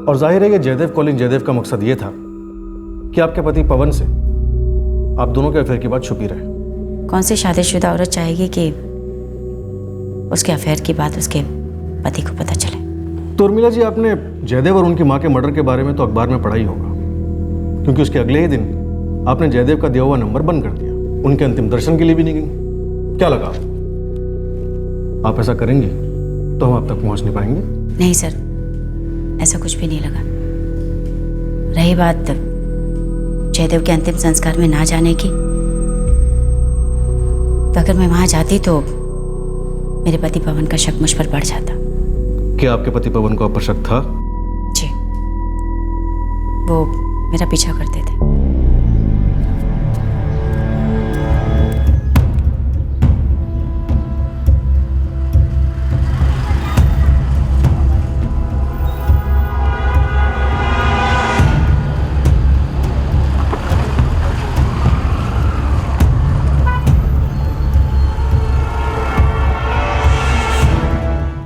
और जाहिर है कि जयदेव कॉलिंग जयदेव का मकसद ये था कि आपके पति पवन से आप दोनों के अफेयर की बात छुपी रहे। कौन सी शादीशुदा औरत चाहेगी कि उसके अफेयर की बात उसके पति को पता चले? तो उर्मिला जी, आपने जयदेव और उनकी माँ के मर्डर के बारे में तो अखबार में पढ़ा ही होगा, क्योंकि उसके अगले ही दिन आपने जयदेव का दिया हुआ नंबर बंद कर दिया। उनके अंतिम दर्शन के लिए भी नहीं गई। क्या लगा, आप ऐसा करेंगी तो हम आप तक पहुंच नहीं पाएंगे? नहीं सर, ऐसा कुछ भी नहीं लगा। रही बात जयदेव के अंतिम संस्कार में ना जाने की, तो अगर मैं वहां जाती तो मेरे पति पवन का शक मुझ पर बढ़ जाता। क्या आपके पति पवन को आप पर शक था? जी, वो मेरा पीछा करते थे।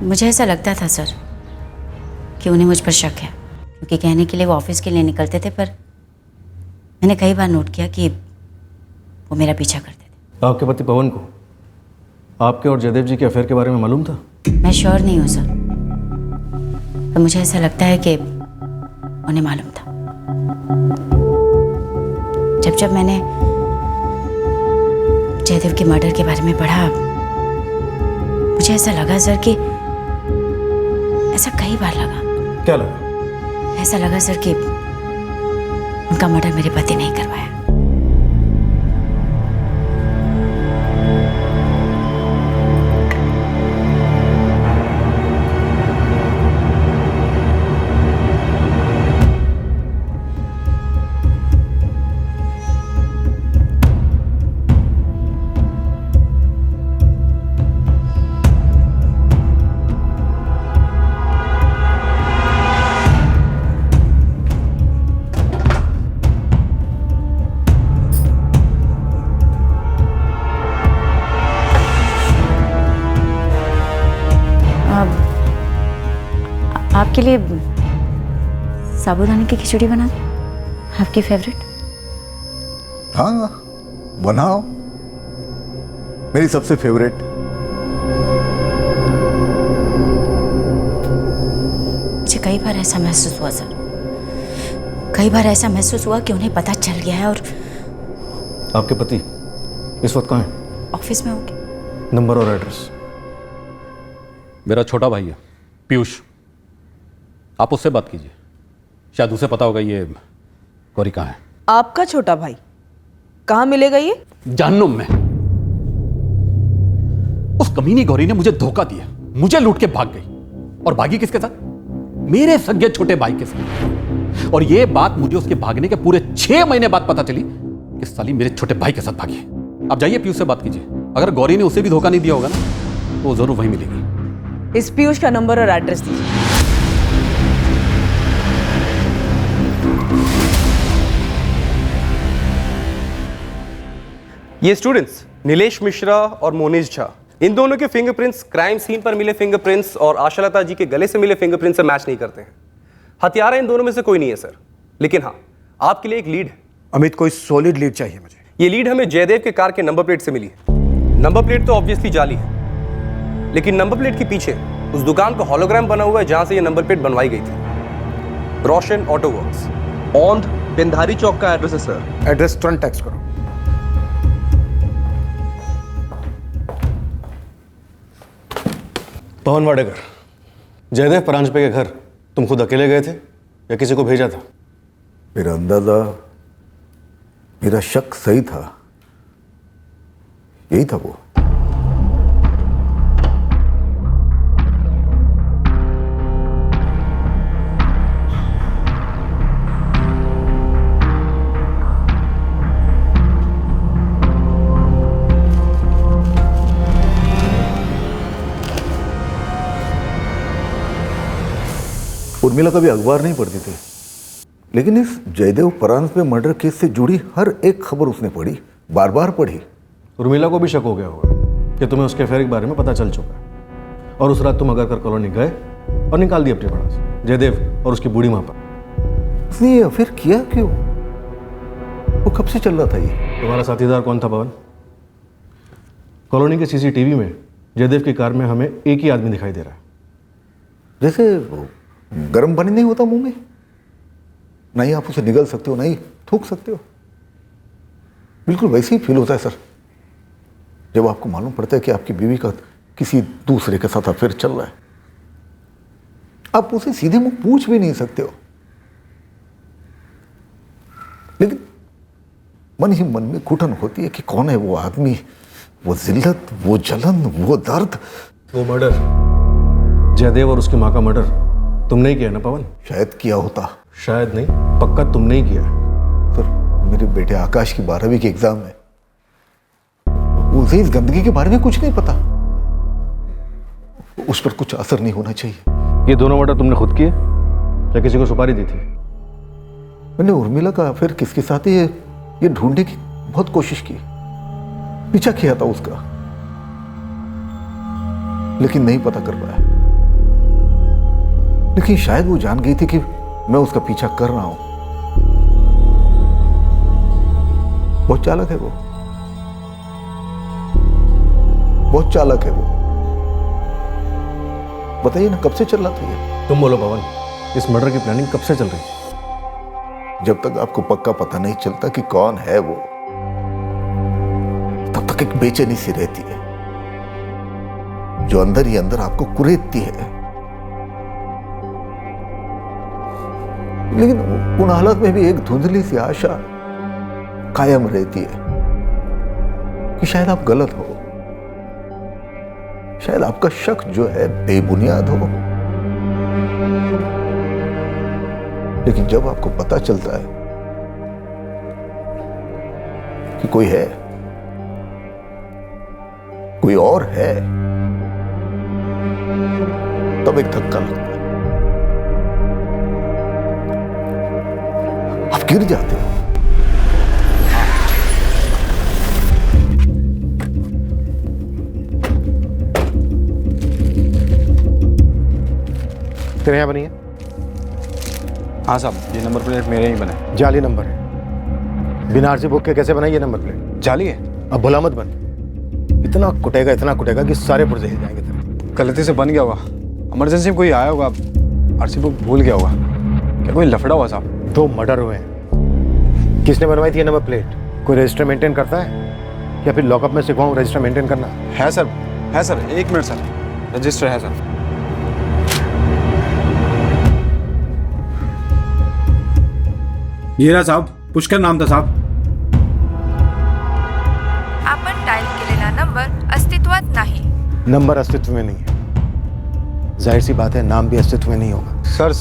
मुझे ऐसा लगता था सर कि उन्हें मुझ पर शक है, क्योंकि कहने के लिए वो ऑफिस के लिए निकलते थे, पर मैंने कई बार नोट किया कि वो मेरा पीछा करते थे। आपके पति पवन को आपके और जयदेव जी के अफेयर के बारे में मालूम था? मैं श्योर नहीं हूँ सर, पर मुझे ऐसा लगता है कि उन्हें मालूम था। जब मैंने जयदेव के मर्डर के बारे में पढ़ा, मुझे ऐसा लगा सर कि ऐसा कई बार लगा। क्या लगा? ऐसा लगा सर कि उनका मर्डर मेरे पति ने ही करवाया। आपके लिए साबूदाने की खिचड़ी बना दूं? आपकी फेवरेट? हाँ बनाओ, मेरी सबसे फेवरेट। मुझे कई बार ऐसा महसूस हुआ सर, कई बार ऐसा महसूस हुआ कि उन्हें पता चल गया है और आपके पति इस वक्त कहाँ हैं? ऑफिस में होंगे। नंबर और एड्रेस? मेरा छोटा भाई है पीयूष, आप उससे बात कीजिए, शायद उसे पता होगा ये गौरी कहाँ है। आपका छोटा भाई कहाँ मिलेगा ये? जहन्नुम में। उस कमीनी गौरी ने मुझे धोखा दिया, मुझे लूट के भाग गई। और भागी किसके साथ? मेरे सगे छोटे भाई के साथ। और ये बात मुझे उसके भागने के पूरे 6 महीने बाद पता चली कि साली मेरे छोटे भाई के साथ भागी। आप जाइए पीयूष से बात कीजिए, अगर गौरी ने उसे भी धोखा नहीं दिया होगा ना तो जरूर वहीं मिलेगी। इस पीयूष का नंबर और एड्रेस दीजिए। ये स्टूडेंट्स नीलेश मिश्रा और मोनिश झा, इन दोनों के फिंगरप्रिंट्स क्राइम सीन पर मिले फिंगरप्रिंट्स और आशालता जी के गले से मिले फिंगरप्रिंट्स से मैच नहीं करते हैं। हत्यारा इन दोनों में से कोई नहीं है सर, लेकिन हाँ आपके लिए एक लीड है। अमित, कोई सॉलिड लीड चाहिए मुझे। ये लीड हमें जयदेव के कार के नंबर प्लेट से मिली है। नंबर प्लेट तो ऑब्वियसली जाली है, लेकिन नंबर प्लेट के पीछे उस दुकान का हॉलोग्राम बना हुआ है जहां से ये नंबर प्लेट बनवाई गई थी। रोशन ऑटो वर्क्स, औंध पेंधारी चौक का एड्रेस है सर। एड्रेस तुरंत टेक्स्ट करो। पवन वाडेकर, जयदेव परांजपे के घर तुम खुद अकेले गए थे या किसी को भेजा था? मेरा अंदाजा, मेरा शक सही था, यही था वो। उर्मिला कभी अखबार नहीं पढ़ती थी, लेकिन इस जयदेव परांजपे मर्डर केस से जुड़ी हर एक खबर उसने पढ़ी, बार बार पढ़ी। उर्मिला को भी शक हो गया होगा कि तुम्हें उसके अफेयर के बारे में पता चल चुका है, और उस रात तुम अगरकर कॉलोनी गए और निकाल दी अपनी भड़ास जयदेव और उसकी बूढ़ी माँ पर। उसने ये अफेयर किया क्यों? वो कब से चल रहा था ये? तुम्हारा साथीदार कौन था पवन? कॉलोनी के सीसीटीवी में जयदेव की कार में हमें एक ही आदमी दिखाई दे रहा है। जैसे गर्म पानी नहीं होता मुंह में, नहीं आप उसे निगल सकते हो, नहीं थूक सकते हो, बिल्कुल वैसे ही फील होता है सर जब आपको मालूम पड़ता है कि आपकी बीवी का किसी दूसरे के साथ अफेयर चल रहा है। आप उसे सीधे मुंह पूछ भी नहीं सकते हो, लेकिन मन ही मन में घुटन होती है कि कौन है वो आदमी, वो जिल्लत, वो जलन, वो दर्द। वो मर्डर, जयदेव और उसकी माँ का मर्डर तुमने ही किया ना पवन? शायद किया होता। शायद नहीं, पक्का तुमने ही किया। सर मेरे बेटे आकाश की 12वीं की एग्जाम है, उसे इस गंदगी के बारे में कुछ नहीं पता, उस पर कुछ असर नहीं होना चाहिए। ये दोनों मर्डर तुमने खुद किए या किसी को सुपारी दी थी? मैंने उर्मिला का अफेयर किसके साथ है ये ढूंढने की बहुत कोशिश की, पीछा किया था उसका, लेकिन नहीं पता कर पाया। लेकिन शायद वो जान गई थी कि मैं उसका पीछा कर रहा हूं। बहुत चालाक है वो, बहुत चालाक है वो। बताइए ना, कब से चल रहा था ये? तुम बोलो पवन, इस मर्डर की प्लानिंग कब से चल रही थी? जब तक आपको पक्का पता नहीं चलता कि कौन है वो, तब तक एक बेचैनी सी रहती है जो अंदर ही अंदर आपको कुरेदती है। लेकिन उन हालत में भी एक धुंधली सी आशा कायम रहती है कि शायद आप गलत हो, शायद आपका शक जो है बेबुनियाद हो। लेकिन जब आपको पता चलता है कि कोई है, कोई और है, तब एक धक्का लगता है, आप गिर जाते हो। तेरे यहाँ बनी है? हाँ साहब, ये नंबर प्लेट मेरे ही बना है। जाली नंबर है। बिना आरसी बुक के कैसे बनाई ये नंबर प्लेट? जाली है। अब भुला मत बन, इतना कुटेगा कि सारे पुर्जे हिल जाएंगे तेरे। गलती से बन गया होगा, इमरजेंसी में कोई आया होगा, आरसी बुक भूल गया होगा। क्या कोई लफड़ा हुआ साहब? 2 मर्डर हुए हैं। किसने बनवाई थी ये नंबर प्लेट? कोई रजिस्टर मेंटेन करता है या फिर लॉकअप में सिखवाऊं रजिस्टर मेंटेन करना? है सर, 1 मिनट सर, रजिस्टर है सर। ये रहा साहब, पुष्कर नाम था साहब। आपण डायल केलेला नंबर अस्तित्वात नाही। नंबर अस्तित्व में नहीं है, जाहिर सी बात है नाम भी अस्तित्व में नहीं होगा। सर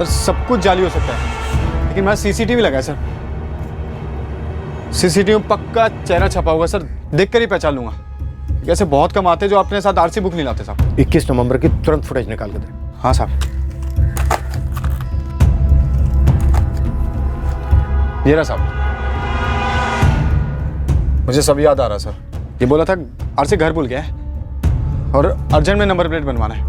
सब कुछ जाली हो सकता है, लेकिन मैं सीसीटीवी लगाया सर। सीसीटीवी में पक्का चेहरा छपा होगा सर, देखकर ही पहचान लूंगा। ऐसे बहुत कम आते जो अपने साथ आरसी बुक नहीं लाते साहब। 21 नवंबर की तुरंत फुटेज निकाल के दे। हाँ साहब, ये रहा साहब। मुझे सब याद आ रहा सर। ये बोला था आरसी घर भूल गया है और अर्जेंट में नंबर प्लेट बनवाना है।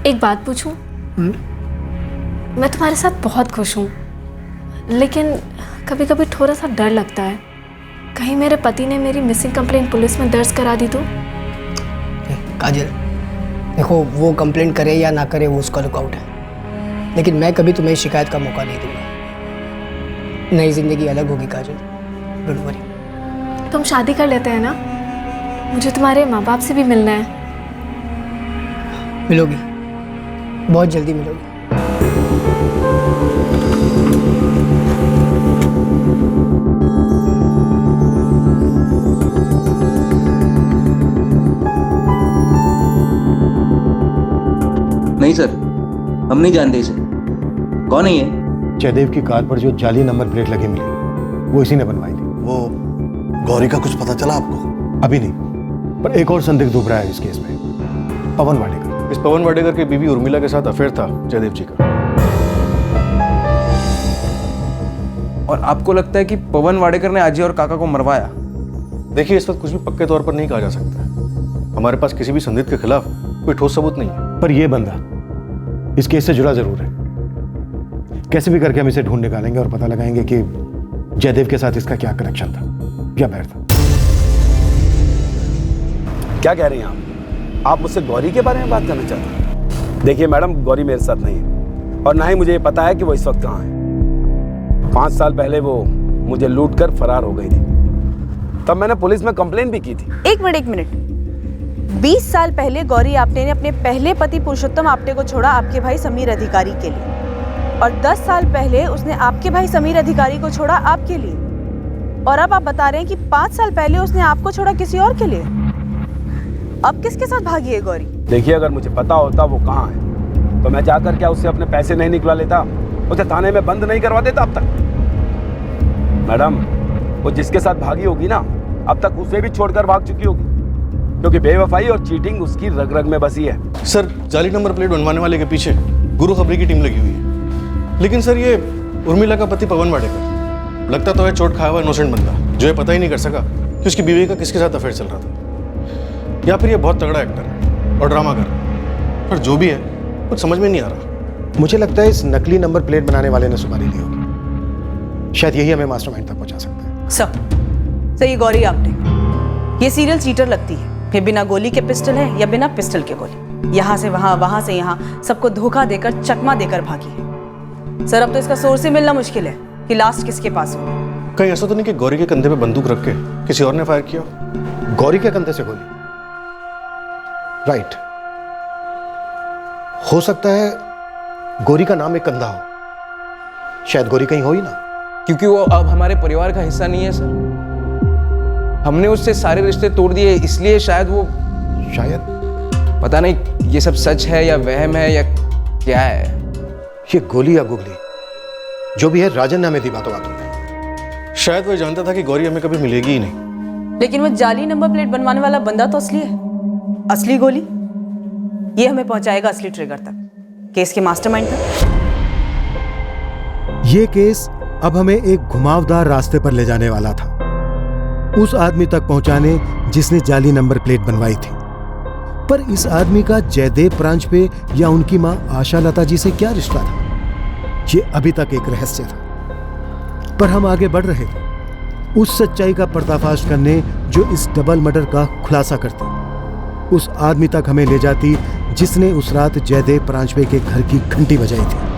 एक बात पूछूं? मैं तुम्हारे साथ बहुत खुश हूँ, लेकिन कभी कभी थोड़ा सा डर लगता है, कहीं मेरे पति ने मेरी मिसिंग कंप्लेंट पुलिस में दर्ज करा दी तो? काजल, देखो वो कंप्लेंट करे या ना करे वो उसका लुकआउट है, लेकिन मैं कभी तुम्हें शिकायत का मौका नहीं दूंगा। नई जिंदगी अलग होगी काजल, डोंट वरी। तुम शादी कर लेते हैं ना? मुझे तुम्हारे माँ बाप से भी मिलना है। मिलोगी, बहुत जल्दी मिलोगी। नहीं सर, हम नहीं जानते इसे। कौन है ये? जयदेव की कार पर जो जाली नंबर प्लेट लगी मिली, वो इसी ने बनवाई थी। वो गौरी का कुछ पता चला आपको? अभी नहीं, पर एक और संदिग्ध उभरा है इस केस में, पवन वाडेकर। इस पवन वाडेकर की बीवी उर्मिला के साथ अफेयर था जयदेव जी का। और आपको लगता है कि पवन वाडेकर ने आजी और काका को मरवाया? देखिए, इस वक्त कुछ भी पक्के तौर पर नहीं कहा जा सकता। हमारे पास किसी भी संदिग्ध के खिलाफ कोई ठोस सबूत नहीं है। पर यह बंदा इस केस से जुड़ा जरूर है। कैसे भी करके हम इसे ढूंढ निकालेंगे और पता लगाएंगे कि जयदेव के साथ इसका क्या कनेक्शन था या बैर था। क्या कह रही हैं आप मुझसे गौरी के बारे में बात करना चाहते हैं? देखिए मैडम, गौरी मेरे साथ नहीं है और ना ही मुझे ये पता है कि वो इस वक्त कहाँ है। 5 साल पहले वो मुझे लूट कर फरार हो गई थी, तब मैंने पुलिस में कंप्लेन भी की थी। एक मिनट, 20 साल पहले गौरी आपटे ने अपने पहले पति पुरुषोत्तम आपटे को छोड़ा आपके भाई समीर अधिकारी के लिए, और 10 साल पहले उसने आपके भाई समीर अधिकारी को छोड़ा आपके लिए, और अब आप बता रहे हैं कि 5 साल पहले उसने आपको छोड़ा किसी और के लिए। अब किसके साथ भागी है गौरी? देखिए, अगर मुझे पता होता वो कहाँ है तो मैं जाकर क्या उससे अपने पैसे नहीं निकला लेता, उसे थाने में बंद नहीं करवा देता अब तक। मैडम, वो जिसके साथ भागी होगी ना, अब तक उसे भी छोड़कर भाग चुकी होगी, क्योंकि बेवफाई और चीटिंग उसकी रग रग में बसी है। सर, जाली नंबर प्लेट बनवाने वाले के पीछे गुरु खबरी की टीम लगी हुई है, लेकिन सर ये उर्मिला का पति पवन वाडेकर लगता तो है चोट खाया हुआ इनोसेंट बंदा, जो ये पता ही नहीं कर सका कि उसकी बीवी का किसके साथ अफेयर चल रहा था, या फिर ये बहुत तगड़ा एक्टर है और ड्रामा कर रहा है। पर जो भी है कुछ समझ में नहीं आ रहा। मुझे लगता है इस नकली नंबर प्लेट बनाने वाले ने सुपारी ली होगी, शायद यही हमें मास्टरमाइंड तक पहुंचा सकता है। सर ये गौरी आपटे, ये सीरियल चीटर लगती है। ये बिना गोली के पिस्टल है या बिना पिस्टल के गोली, यहाँ से वहाँ, वहाँ से यहाँ, सबको धोखा देकर चकमा देकर भागी है। सर अब तो इसका सोर्स ही मिलना मुश्किल है कि लास्ट किसके पास हो। कहीं ऐसा तो नहीं कि गौरी के कंधे पे बंदूक रख के किसी और ने फायर किया? गौरी के कंधे से गोली? राइट, हो सकता है गौरी का नाम एक कंधा हो, शायद गौरी कहीं हो ही ना। क्योंकि वो अब हमारे परिवार का हिस्सा नहीं है सर। हमने उससे सारे रिश्ते तोड़ दिए, इसलिए शायद वो, शायद पता नहीं ये सब सच है या वहम है या क्या है। ये गोली या गुगली जो भी है, राजन ने हमें दी बातों बातों में। शायद वो जानता था कि गौरी हमें कभी मिलेगी ही नहीं। लेकिन वो जाली नंबर प्लेट बनवाने वाला बंदा तो असली है। असली गोली ये हमें पहुंचाएगा असली ट्रिगर तक, केस के मास्टरमाइंड तक। ये केस अब हमें एक घुमावदार रास्ते पर ले जाने वाला था, उस आदमी तक पहुंचाने जिसने जाली नंबर प्लेट बनवाई थी। पर इस आदमी का जयदेव ब्रांच पे या उनकी मां आशा लता जी से क्या रिश्ता था, ये अभी तक एक रहस्य था। पर हम आगे बढ़ रहे थे उस सच्चाई का पर्दाफाश करने जो इस डबल मर्डर का खुलासा करती, उस आदमी तक हमें ले जाती जिसने उस रात जयदेव परांजपे के घर की घंटी बजाई थी।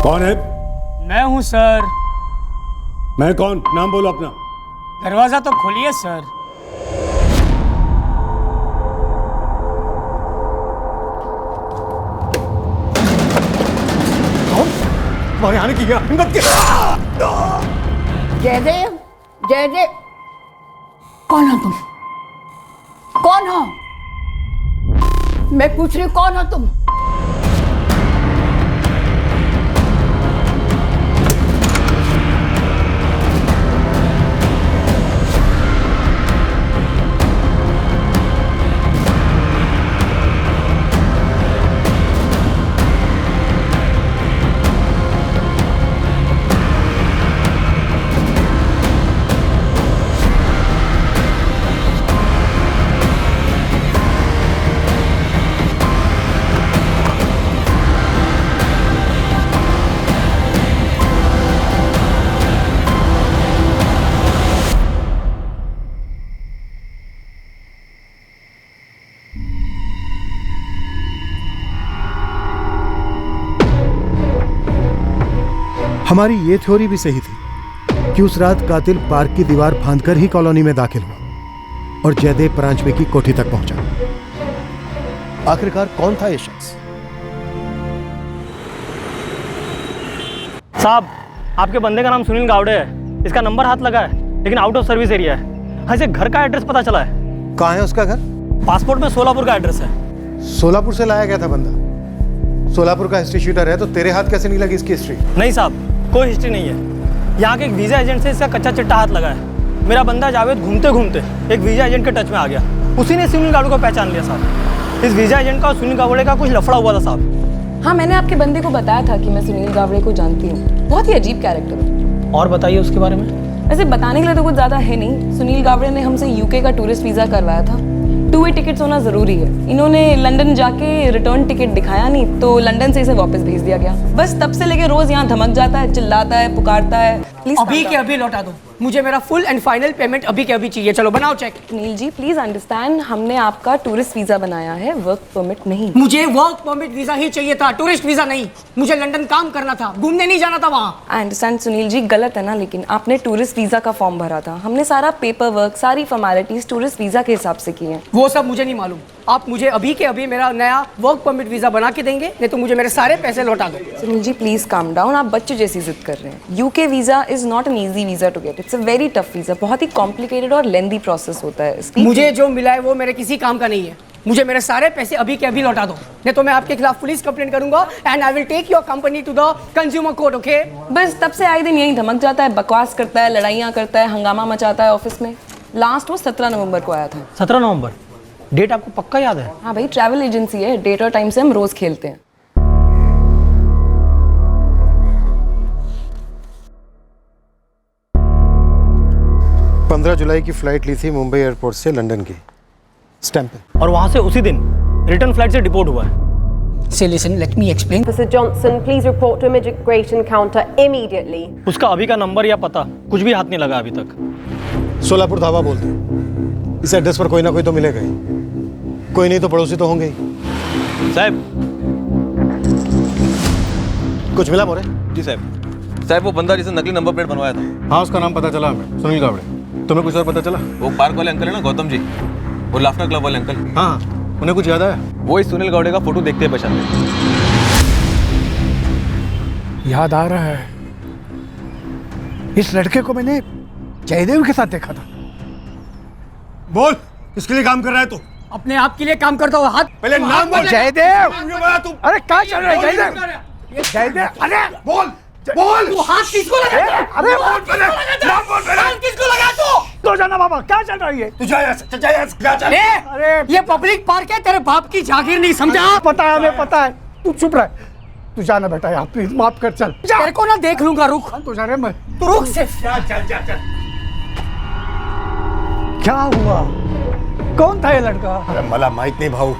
कौन है? मैं हूं सर। मैं कौन? नाम बोलो अपना। दरवाजा तो खोलिए सर। तुम्हारे आने की क्या हिम्मत? जयदेव, जयदेव, कौन हो तुम? कौन हो? मैं पूछ रही हूँ, कौन हो तुम? हमारी ये थ्योरी भी सही थी कि उस रात कातिल पार्क की दीवार फांदकर ही कॉलोनी में दाखिल हुआ और जयदेव परांजपे की कोठी तक पहुंचा। आखिरकार कौन था ये शख्स? साहब, आपके बंदे का नाम सुनील गावड़े है। इसका नंबर हाथ लगा है लेकिन आउट ऑफ सर्विस एरिया है। हाँ, इसे घर का एड्रेस पता चला है। कहाँ है उसका घर? पासपोर्ट में सोलापुर का एड्रेस है। सोलापुर से लाया गया था बंदा। सोलापुर का हिस्ट्री शीटर है तो तेरे हाथ कैसे नहीं लगी इसकी हिस्ट्री? नहीं साहब, कोई हिस्ट्री नहीं है। यहाँ के एक वीज़ा एजेंट से इसका कच्चा चिट्टा हाथ लगा है। मेरा बंदा जावेद घूमते घूमते एक वीज़ा एजेंट के टच में आ गया। उसी ने सुनील गावड़े को पहचान लिया साहब। इस वीज़ा एजेंट का और सुनील गावड़े का कुछ लफड़ा हुआ था साहब। हाँ, मैंने आपके बंदे को बताया था कि मैं सुनील गावड़े को जानती हूँ। बहुत ही अजीब कैरेक्टर है। और बताइए उसके बारे में। वैसे बताने के लिए तो कुछ ज़्यादा है नहीं। सुनील गावड़े ने हमसे यूके का टूरिस्ट वीज़ा करवाया था। 2 वे टिकट्स होना ज़रूरी है। इन्होंने लंदन जाके रिटर्न टिकट दिखाया नहीं तो लंदन से इसे वापस भेज दिया गया। बस तब से लेके रोज़ यहाँ धमक जाता है, चिल्लाता है, पुकारता है। प्लीज अभी के अभी लौटा दो। मुझे मेरा फुल एंड फाइनल पेमेंट अभी के अभी चाहिए। चलो बनाओ check. Sunil ji please understand, हमने आपका टूरिस्ट वीजा बनाया है, वर्क परमिट नहीं। मुझे वर्क परमिट वीजा ही चाहिए था, टूरिस्ट वीजा नहीं। मुझे लंदन काम करना था, घूमने नहीं जाना था वहाँ। आई अंडरस्टैंड सुनील जी, गलत है ना, लेकिन आपने टूरिस्ट वीजा का फॉर्म भरा था। हमने सारा पेपर वर्क, सारी फॉर्मेलिटीज टूरिस्ट वीजा के हिसाब से की हैं। वो सब मुझे नहीं मालूम। आप मुझे अभी के अभी मेरा नया वर्क परमिट वीजा बना के देंगे, नहीं तो मुझे मेरे सारे पैसे लौटा दो। Sunil ji please calm down, आप बच्चे जैसी जिद कर रहे हैं। UK visa is not an easy visa to get, it's a very tough visa. बहुत ही कॉम्प्लिकेटेड और लेंदी प्रोसेस होता है। मुझे जो मिला है वो मेरे किसी काम का नहीं है। मुझे मेरे सारे पैसे अभी के अभी लौटा दो, नहीं तो मैं आपके खिलाफ पुलिस कंप्लेंट करूंगा and I will take your company to the consumer court. Okay? बस तब से आए दिन यही धमक जाता है, बकवास करता है, लड़ाइयाँ करता है, हंगामा मचाता है ऑफिस में। लास्ट वो 17 नवंबर को आया था। 17 नवंबर? डेट आपको पक्का याद है? हाँ भाई, ट्रैवल एजेंसी है, डेट और टाइम से हम रोज खेलते हैं। 15 जुलाई की फ्लाइट ली थी मुंबई एयरपोर्ट से लंदन की, स्टैंप पे। और वहां से उसी दिन रिटर्न फ्लाइट से डिपोर्ट हुआ है। So listen, let me explain. Officer Johnson, please report to immigration counter immediately. उसका अभी का नंबर या पता कुछ भी हाथ नहीं लगा अभी तक। सोलापुर धावा बोलते हैं। इस एड्रेस पर कोई ना कोई तो मिलेगा ही। कोई नहीं तो पड़ोसी तो होंगे ही। साहब। कुछ मिला मोरे? जी साहब। साहब वो बंदा जिसने नकली नंबर प्लेट बनवाया था। हाँ उसका नाम पता चला हमें, सुनील गावड़े। तुम्हें कुछ और पता चला? वो पार्क वाले अंकल है ना गौतम जी, वो लाफ्टर क्लब वाले अंकल। हाँ उन्हें कुछ याद आया? वो इस सुनील गावड़े का फोटो देखते हैं पहचानते। याद आ रहा है, इस लड़के को मैंने जयदेव के साथ देखा था। बोल किसके लिए काम कर रहा है तू? अपने आप के लिए काम करता हूँ। हाथ पहले नाम बोल। जयदेव। तू अरे क्या चल रहा है जयदेव? जयदेव अरे बोल बोल। तू हाथ किसको लगा? अरे बोल पहले, नाम बोल पहले। हाथ किसको लगा तू? तो जाना बाबा, क्या चल रही है? तू जा यहाँ से, जा यहाँ से, जा, जा। अरे ये पब्लिक पार्क है, तेरे बाप की जागीर नहीं समझा? पता है हमें पता है, तू चुप रह। तू जाना बेटा यार, प्लीज माफ कर, चल। तेरे को ना देख लूंगा, रुक। तू जा रे, मैं तू रुक से। चल चल चल। क्या हुआ? कौन था ये लड़का? अरे मला माहित नहीं भाऊ,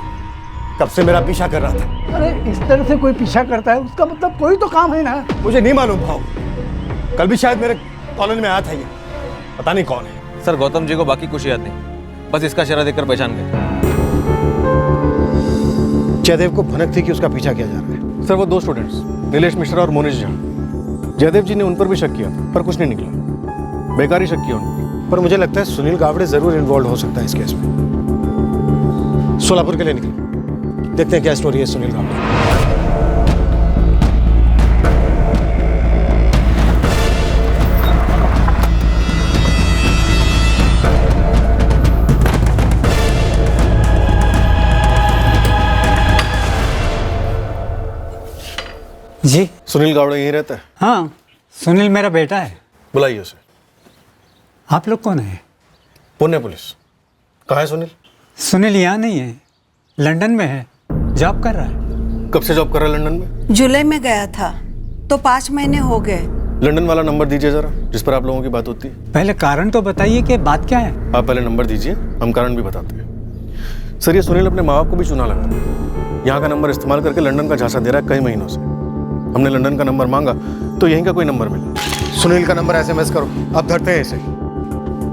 कब से मेरा पीछा कर रहा था। अरे इस तरह से कोई पीछा करता है, उसका मतलब कोई तो काम है ना। मुझे नहीं मालूम भाऊ, कल भी शायद मेरे कॉलोनी में आया था ये, पता नहीं कौन है। सर गौतम जी को बाकी कुछ याद नहीं, बस इसका चेहरा देखकर पहचान गए। जयदेव को भनक थी कि उसका पीछा किया जा रहा है। सर वो दो स्टूडेंट्स नीलेश मिश्रा और मोनिश झा, जयदेव जी ने उन पर भी शक किया पर कुछ नहीं निकला, बेकार ही शक किया उन पर। मुझे लगता है सुनील गावड़े जरूर इन्वॉल्व हो सकता है इस केस में। सोलापुर के लिए निकले, देखते हैं क्या स्टोरी है सुनील गावड़े। जी सुनील गावड़े यहीं रहता है? हाँ, सुनील मेरा बेटा है। बुलाइए उसे। आप लोग कौन है? पुणे पुलिस। कहाँ है सुनील? सुनील यहाँ नहीं है, लंदन में है, जॉब कर रहा है। कब से जॉब कर रहा है लंदन में? जुलाई में गया था तो 5 महीने हो गए। लंदन वाला नंबर दीजिए जरा, जिस पर आप लोगों की बात होती है। पहले कारण तो बताइए कि बात क्या है। आप पहले नंबर दीजिए, हम कारण भी बताते हैं। सर ये सुनील अपने माँ बाप को भी चुना लगा, यहाँ का नंबर इस्तेमाल करके लंदन का झांसा दे रहा है कई महीनों से। हमने लंदन का नंबर मांगा तो यहीं का कोई नंबर मिला। सुनील का नंबर SMS करो, अब धरते हैं इसे।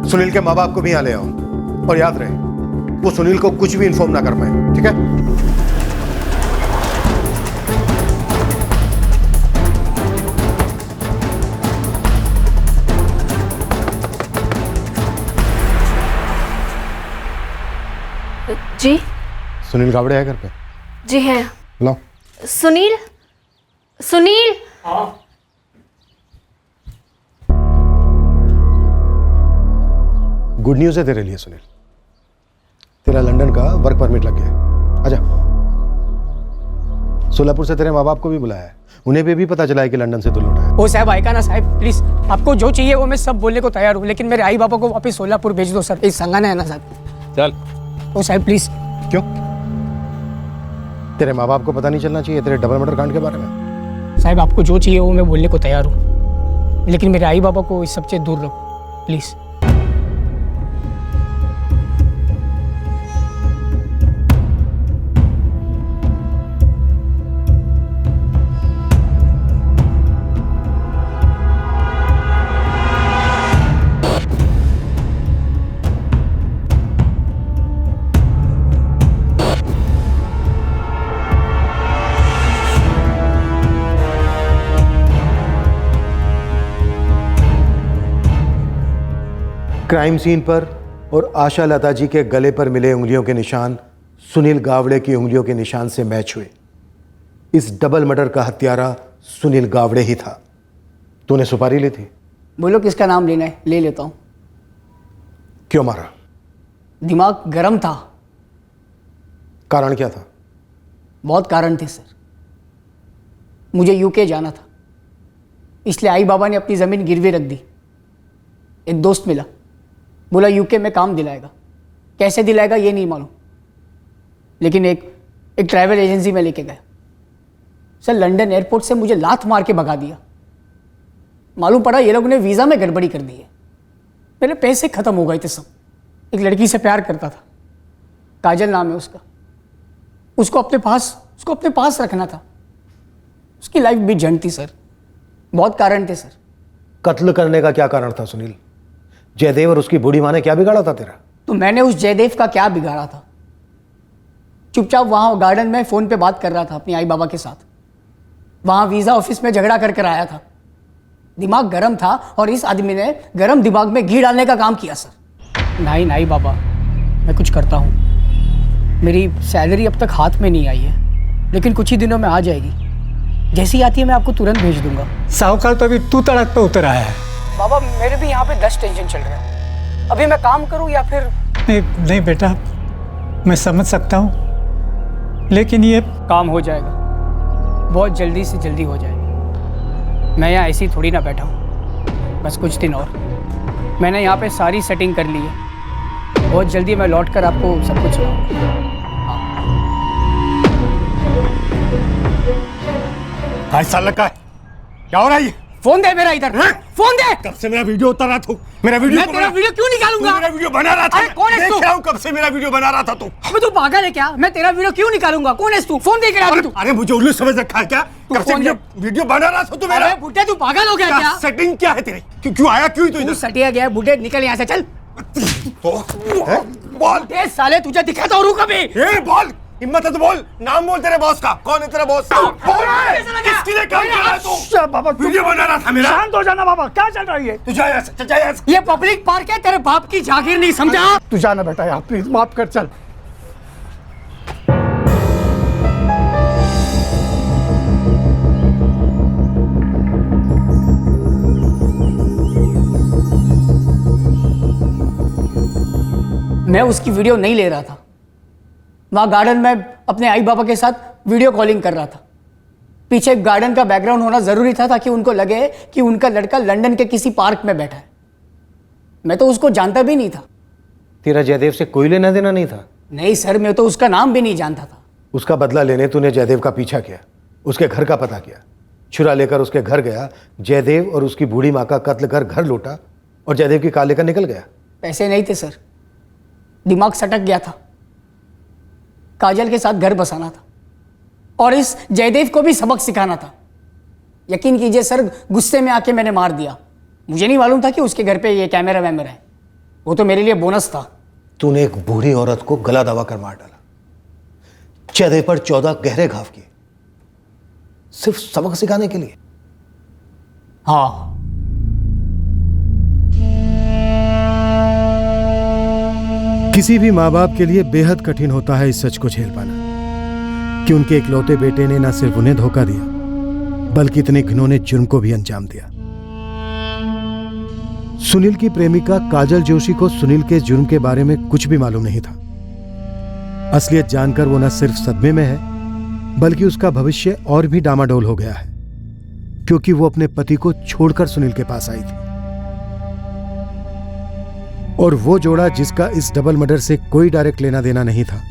सुनील के माँ बाप को भी यहाँ ले आओ, और याद रहे वो सुनील को कुछ भी इन्फॉर्म ना कर पाए, ठीक है? जी सुनील गावड़े है घर पे? जी है। लो। सुनील सुनील। गुड न्यूज़ है तेरे लिए सुनील, तेरा लंदन का वर्क परमिट लग गया है। आजा। सोलापुर से तेरे माँ बाप को भी बुलाया है, उन्हें भी पता चला है कि लंदन से तू लौटा है। ओ साहब आएगा ना साहब, प्लीज आपको जो चाहिए वो मैं सब बोलने को तैयार हूँ, लेकिन मेरे आई बाबा को वापस सोलापुर भेज दो सर, इस संगाना है ना साहब। चल। ओ साहब प्लीज। क्यों? तेरे माँ बाप को पता नहीं चलना चाहिए तेरे डबल मर्डर कांड के बारे में? साहब आपको जो चाहिए वो मैं बोलने को तैयार हूँ, लेकिन मेरे आई बाबा को इस सबसे दूर रखो प्लीज। क्राइम सीन पर और आशा लता जी के गले पर मिले उंगलियों के निशान सुनील गावड़े की उंगलियों के निशान से मैच हुए। इस डबल मर्डर का हत्यारा सुनील गावड़े ही था। तूने सुपारी ली थी? बोलो किसका नाम लेना है, ले लेता हूं। क्यों मारा? दिमाग गर्म था। कारण क्या था? बहुत कारण थे सर। मुझे यूके जाना था, इसलिए आई बाबा ने अपनी ज़मीन गिरवी रख दी। एक दोस्त मिला, बोला यूके में काम दिलाएगा, कैसे दिलाएगा ये नहीं मालूम, लेकिन एक ट्रैवल एजेंसी में लेके गया। सर लंदन एयरपोर्ट से मुझे लात मार के भगा दिया। मालूम पड़ा ये लोगों ने वीज़ा में गड़बड़ी कर दी है। मेरे पैसे ख़त्म हो गए थे सब। एक लड़की से प्यार करता था, काजल नाम है उसका। उसको अपने पास रखना था। उसकी लाइफ भी झंड थी सर। बहुत कारण थे सर। कत्ल करने का क्या कारण था सुनील? जयदेव और उसकी बूढ़ी माँ ने क्या बिगाड़ा था तेरा? तो मैंने उस जयदेव का क्या बिगाड़ा था? चुपचाप वहाँ गार्डन में फ़ोन पे बात कर रहा था अपनी आई बाबा के साथ। वहाँ वीज़ा ऑफिस में झगड़ा कर आया था। दिमाग गर्म था और इस आदमी ने गर्म दिमाग में घी डालने का काम किया सर। नहीं नहीं बाबा, मैं कुछ करता हूँ। मेरी सैलरी अब तक हाथ में नहीं आई है, लेकिन कुछ ही दिनों में आ जाएगी। जैसी आती है मैं आपको तुरंत भेज दूंगा। साहूकार तो अभी तू तड़क पे उतर आया है। बाबा मेरे भी यहाँ पे 10 टेंशन चल रहा है। अभी मैं काम करूँ या फिर नहीं बेटा, मैं समझ सकता हूँ, लेकिन ये काम हो जाएगा, बहुत जल्दी से जल्दी हो जाएगा। मैं यहाँ ऐसी थोड़ी ना बैठा हूँ, बस कुछ दिन और। मैंने यहाँ पे सारी सेटिंग कर ली है, बहुत जल्दी मैं लौट कर आपको सब कुछ सुनाऊंगा। साल का है? क्या हो रहा है ये? फोन दे मेरा इधर। फोन दे। कब से मेरा वीडियो उतर रहा था? मेरा वीडियो मैं तेरा वीडियो क्यों निकालूंगा? मेरा वीडियो बना रहा था। अरे कौन है तू? कब से मेरा वीडियो बना रहा था तू? अबे तू पागल है क्या? मैं तेरा वीडियो क्यों निकालूंगा? कौन है तू? फोन दे के आ तू। अरे मुझे उल्लू समझ रखा है क्या? कब से वीडियो बना रहा था तू मेरा? अरे बुड्ढे तू पागल हो गया क्या? सेटिंग क्या है तेरी? क्यों आया क्यों तू इधर? सटिया गया बुड्ढे, निकल यहाँ से चल। बोल साले तुझे दिखाता हूँ कभी। बोल, हिम्मत है तो बोल, नाम बोल तेरे बॉस का। कौन है तेरा बॉस? किसके लिए काम कर रहा है तू? बाबा वीडियो बना रहा था मेरा। शांत हो जाना बाबा, क्या चल रही है? तू जा यहाँ से, जा यहाँ से। ये पब्लिक पार्क है, तेरे बाप की जागीर नहीं समझा? तू जाना बेटा यार, प्लीज माफ कर, चल। मैं उसकी वीडियो नहीं ले रहा था। वहाँ गार्डन में अपने आई बाबा के साथ वीडियो कॉलिंग कर रहा था। पीछे गार्डन का बैकग्राउंड होना ज़रूरी था ताकि उनको लगे कि उनका लड़का लंदन के किसी पार्क में बैठा है। मैं तो उसको जानता भी नहीं था। तेरा जयदेव से कोई लेना देना नहीं था? नहीं सर, मैं तो उसका नाम भी नहीं जानता था। उसका बदला लेने तूने जयदेव का पीछा किया, उसके घर का पता किया, छुरा लेकर उसके घर गया, जयदेव और उसकी बूढ़ी माँ का कत्ल कर घर लौटा और जयदेव की कार लेकर निकल गया। पैसे नहीं थे सर, दिमाग सटक गया था। काजल के साथ घर बसाना था और इस जयदेव को भी सबक सिखाना था। यकीन कीजिए सर, गुस्से में आके मैंने मार दिया। मुझे नहीं मालूम था कि उसके घर पे ये कैमरा वैमरा है। वो तो मेरे लिए बोनस था। तूने एक बूढ़ी औरत को गला दबा कर मार डाला, जयदेव पर 14 गहरे घाव किए, सिर्फ सबक सिखाने के लिए। हाँ, किसी भी माँ बाप के लिए बेहद कठिन होता है इस सच को झेल पाना कि उनके इकलौते बेटे ने न सिर्फ उन्हें धोखा दिया, बल्कि इतने घिनौने जुर्म को भी अंजाम दिया। सुनील की प्रेमिका काजल जोशी को सुनील के जुर्म के बारे में कुछ भी मालूम नहीं था। असलियत जानकर वो न सिर्फ सदमे में है, बल्कि उसका भविष्य और भी डामाडोल हो गया है, क्योंकि वो अपने पति को छोड़कर सुनील के पास आई थी। और वो जोड़ा जिसका इस डबल मर्डर से कोई डायरेक्ट लेना देना नहीं था,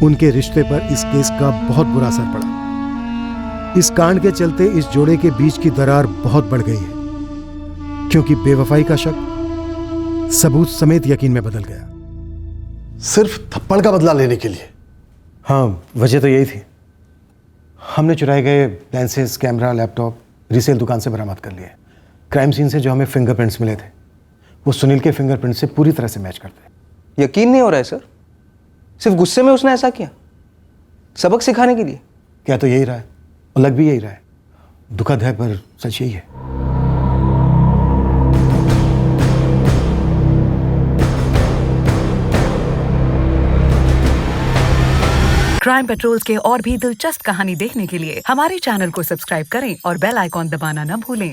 उनके रिश्ते पर इस केस का बहुत बुरा असर पड़ा। इस कांड के चलते इस जोड़े के बीच की दरार बहुत बढ़ गई है, क्योंकि बेवफाई का शक सबूत समेत यकीन में बदल गया। सिर्फ थप्पड़ का बदला लेने के लिए? हाँ, वजह तो यही थी। हमने चुराए गए लेंसेज, कैमरा, लैपटॉप रीसेल दुकान से बरामद कर लिए। क्राइम सीन से जो हमें फिंगरप्रिंट्स मिले थे, वो सुनील के फिंगरप्रिंट से पूरी तरह से मैच करते हैं। यकीन नहीं हो रहा है सर, सिर्फ गुस्से में उसने ऐसा किया, सबक सिखाने के लिए? क्या तो यही रहा है और लग भी यही रहा है। दुखद है पर सच यही है। क्राइम पेट्रोल्स के और भी दिलचस्प कहानी देखने के लिए हमारे चैनल को सब्सक्राइब करें और बेल आइकॉन दबाना न भूलें।